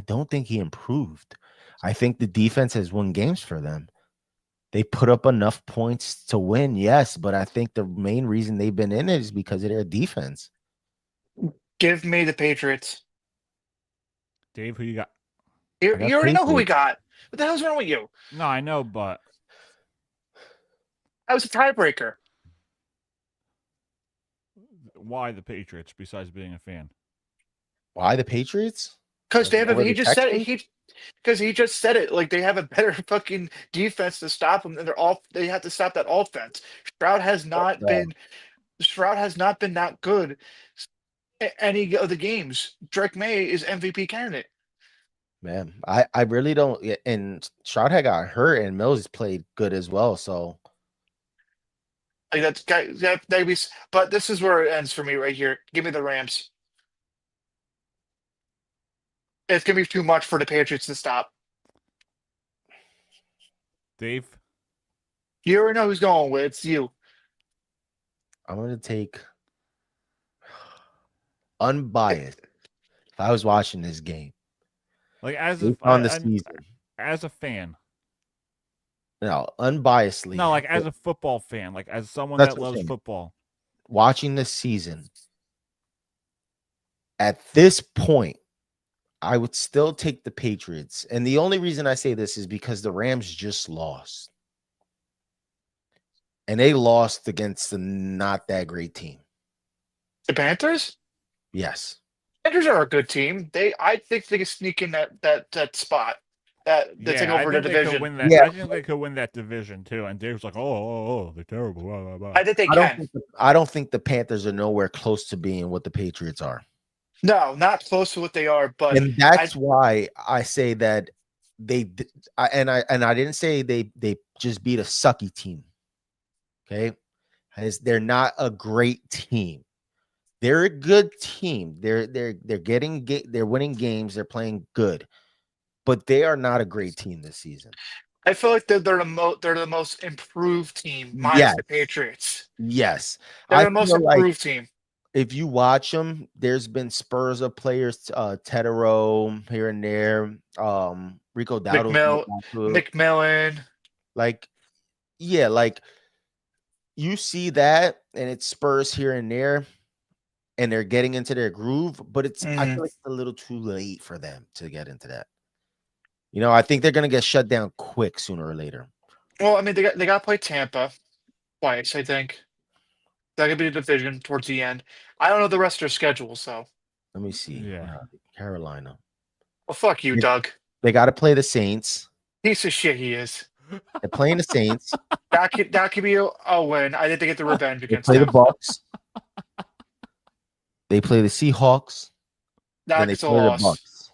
don't think he improved. I think the defense has won games for them. They put up enough points to win, yes, but I think the main reason they've been in it is because of their defense. Give me the Patriots. Dave, who you got? You already know who we got. What the hell's wrong with you? No, I know, but that was a tiebreaker. Why the Patriots? Besides being a fan, why the Patriots? Because he just said it. Because he just said it. Like, they have a better fucking defense to stop them, and they have to stop that offense. Stroud has not been that good at any of the games. Drake May is MVP candidate. Man, I really don't. And Stroud had got hurt, and Mills played good as well. So, like but this is where it ends for me right here. Give me the Rams. It's gonna be too much for the Patriots to stop. Dave, you already know who's going with. It's you. I'm gonna take unbiased. If I was watching this game. Like as a fan. No, unbiasedly. No, like as a football fan, like as someone that loves football. Watching this season, at this point, I would still take the Patriots. And the only reason I say this is because the Rams just lost. And they lost against a not that great team. The Panthers? Yes. Panthers are a good team. I think they can sneak in that spot. That they take over the They could division. win that. Yeah. I think they could win that division too. And Dave's like, oh, they're terrible. Blah, blah, blah. I think they can. I don't think the Panthers are nowhere close to being what the Patriots are. No, not close to what they are, but And that's why I say that I didn't say they just beat a sucky team. Okay, they're not a great team. They're a good team. They're winning games. They're playing good, but they are not a great team this season. I feel like they're the most improved team, minus the Patriots. Yes, they're the most improved team. If you watch them, there's been spurs of players, Tedero here and there, Rico Dowdle, McMillan. Like you see that, and it's spurs here and there, and they're getting into their groove. But I feel like it's a little too late for them to get into that. I think they're gonna get shut down quick sooner or later. Well, I mean, they got to play Tampa twice, I think. That could be the division towards the end. I don't know the rest of their schedule, so. Let me see. Yeah. Carolina. Well, fuck you, Doug. They got to play the Saints. Piece of shit he is. They're playing the Saints. That could be a win. I didn't get the revenge against them. They play the Bucs. They play the Seahawks. That's a loss.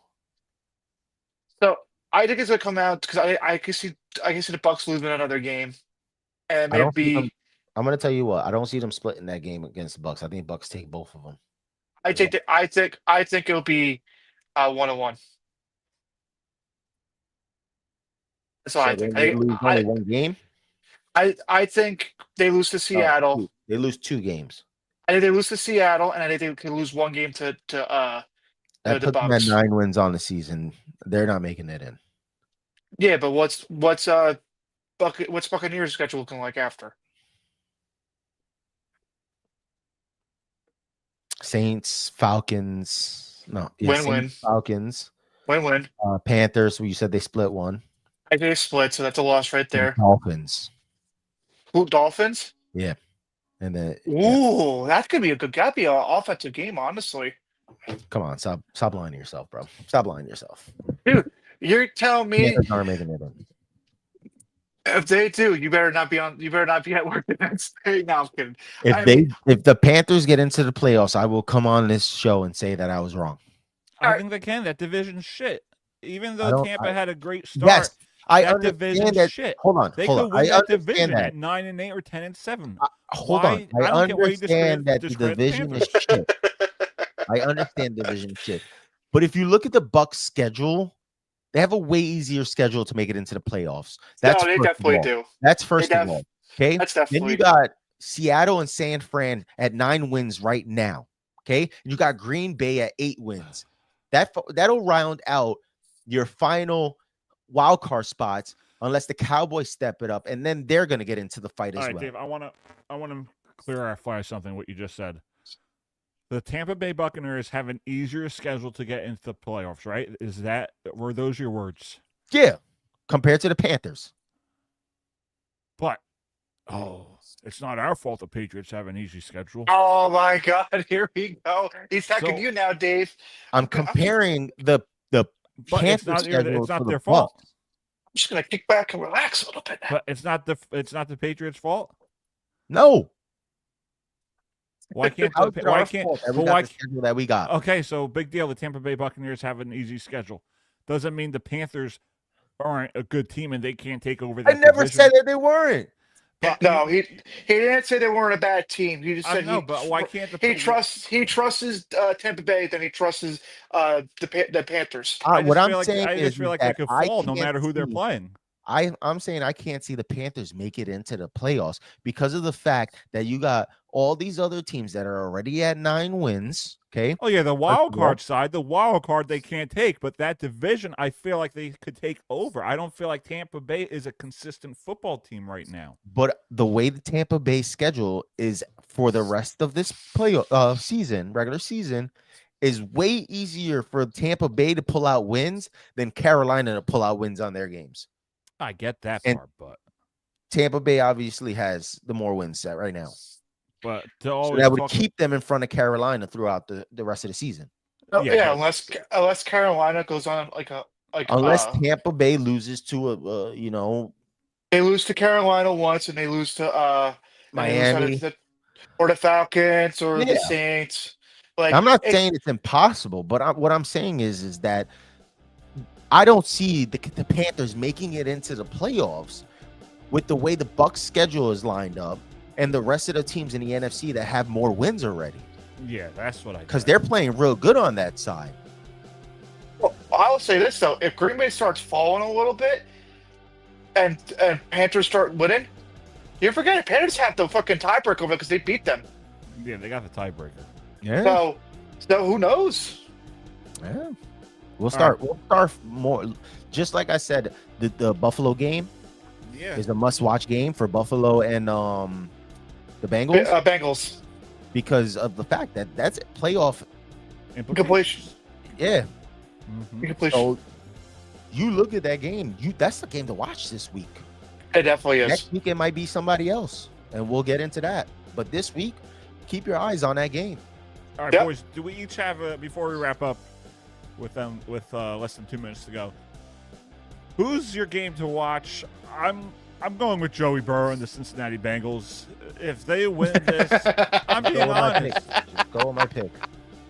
So I think it's gonna come out because I can see the Bucs losing another game, and maybe. I'm gonna tell you what. I don't see them splitting that game against the Bucs. I think Bucs take both of them. I think it'll be 1-1. That's all I think. They lose only one game. I think they lose to Seattle. They lose 2 games. I think they lose to Seattle, and I think they can lose 1 game to that the puts them at 9 wins on the season. They're not making it in. Yeah, but what's Buccaneers' schedule looking like after? Saints, Falcons. No, win. Falcons. Win. Panthers. You said they split 1. I think they split, so that's a loss right there. Dolphins. Who? Dolphins? Yeah. And then. Ooh, that could be that'd be an offensive game, honestly. Come on, stop lying to yourself, bro. Stop lying to yourself, dude. You're telling me Panthers aren't making it in. If they do, you better not be at work the next day. No, I'm kidding. If the Panthers get into the playoffs, I will come on this show and say that I was wrong. I think they can. That division's shit. Even though Tampa had a great start, yes, I that understand division's that. shit. Hold on, they hold could on. win I that division that. at 9-8 or 10-7. Hold on. I understand that the division is shit. I understand division shit. But if you look at the Bucs schedule, they have a way easier schedule to make it into the playoffs. They definitely do. That's first of all. Okay. That's definitely. Then you got Seattle and San Fran at 9 wins right now. Okay. You got Green Bay at 8 wins. That'll round out your final wild card spots unless the Cowboys step it up, and then they're going to get into the fight as well. All right, Dave, I want to clarify something what you just said. The Tampa Bay Buccaneers have an easier schedule to get into the playoffs, right? Were those your words? Yeah, compared to the Panthers. But it's not our fault the Patriots have an easy schedule. Oh my God, here we go. He's attacking you now, Dave. I'm comparing the Panthers schedule. It's not their fault. I'm just gonna kick back and relax a little bit now. But it's not the Patriots' fault. No. Why can't schedule that we got? Okay, so big deal. The Tampa Bay Buccaneers have an easy schedule. Doesn't mean the Panthers aren't a good team and they can't take over that. I never said that they weren't. But no, he didn't say they weren't a bad team. He just said but why can't he trusts Tampa Bay, then he trusts the Panthers. I just feel like they could fall no matter who they're playing. I'm saying I can't see the Panthers make it into the playoffs because of the fact that you got all these other teams that are already at 9 wins. Okay. Oh yeah, the wild card side, the wild card they can't take, but that division I feel like they could take over. I don't feel like Tampa Bay is a consistent football team right now. But the way the Tampa Bay schedule is for the rest of this regular season, is way easier for Tampa Bay to pull out wins than Carolina to pull out wins on their games. I get that part, but Tampa Bay obviously has the more wins set right now. But to So always that would talk, keep them in front of Carolina throughout the rest of the season. Oh, Yeah, yeah, but- unless Carolina goes on Unless Tampa Bay loses to they lose to Carolina once and they lose to and they lose Miami. or the Falcons or the Yeah. Saints. Like I'm not saying it's impossible, but what I'm saying is that I don't see the Panthers making it into the playoffs with the way the Bucks schedule is lined up and the rest of the teams in the NFC that have more wins already. yeah, that's what I. Because they're playing real good on that side. Well, I will say this though: if Green Bay starts falling a little bit, and Panthers start winning, you forget Panthers have the fucking tiebreaker over because they beat them. Yeah, they got the tiebreaker. Yeah. So who knows? Yeah. We'll start more. Just like I said, the Buffalo game Yeah. is a must-watch game for Buffalo and the Bengals Bengals because of the fact that that's playoff. completion. Yeah. Completion. So you look at that game. That's the game to watch this week. It definitely is. Next week it might be somebody else, and we'll get into that. But this week, keep your eyes on that game. All right, Yep. boys. Do we each have before we wrap up with them with less than 2 minutes to go? Who's your game to watch? I'm going with Joey Burrow and the Cincinnati Bengals. If they win this, I'm Go being with my honest. pick. Just go with my pick.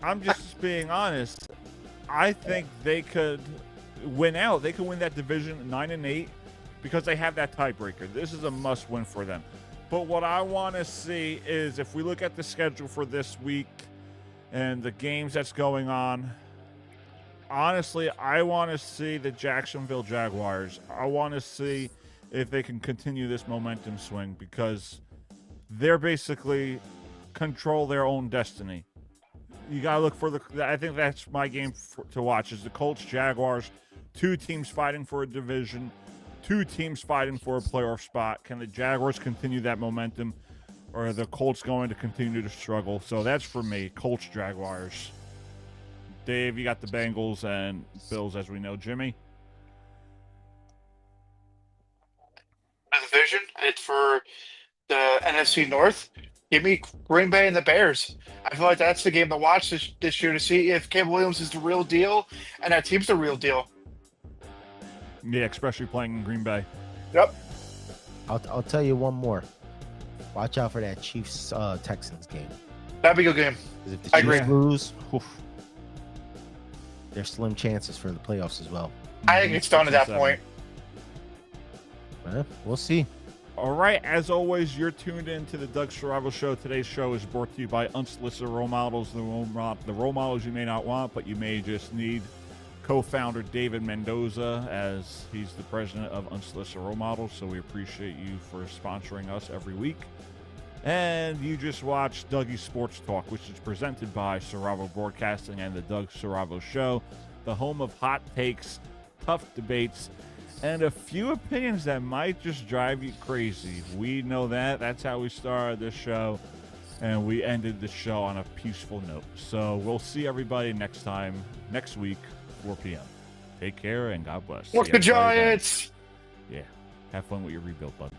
I'm just being honest. I think they could win out. They could win that division 9-8 because they have that tiebreaker. This is a must-win for them. But what I want to see is if we look at the schedule for this week and the games that's going on, honestly, I want to see the Jacksonville Jaguars. I want to see if they can continue this momentum swing because they're basically control their own destiny. You got to look for I think that's my game to watch is the Colts, Jaguars, two teams fighting for a division, two teams fighting for a playoff spot. Can the Jaguars continue that momentum or are the Colts going to continue to struggle? So that's for me, Colts, Jaguars. Dave, you got the Bengals and Bills, as we know. Jimmy? The division, it's for the NFC North. Give me Green Bay and the Bears. I feel like that's the game to watch this year to see if Caleb Williams is the real deal and that team's the real deal. Yeah, especially playing in Green Bay. Yep. I'll tell you one more. Watch out for that Chiefs Texans game. That'd be a good game. 'Cause if the I Chiefs agree. lose, there's slim chances for the playoffs as well. I think it's done at that 67. point. We'll see. All right, as always, you're tuned in to the Doug Saravo Show. Today's show is brought to you by Unsolicited Role Models, the role models you may not want, but you may just need. Co-founder David Mendoza, as he's the president of Unsolicited Role Models, so we appreciate you for sponsoring us every week. And you just watched Dougie's Sports Talk, which is presented by Saravo Broadcasting and the Doug Saravo Show, the home of hot takes, tough debates, and a few opinions that might just drive you crazy. We know that. That's how we started this show, and we ended the show on a peaceful note. So we'll see everybody next week, 4 p.m. Take care and God bless. Work See the everybody then. Giants. Yeah. Have fun with your rebuild, bud.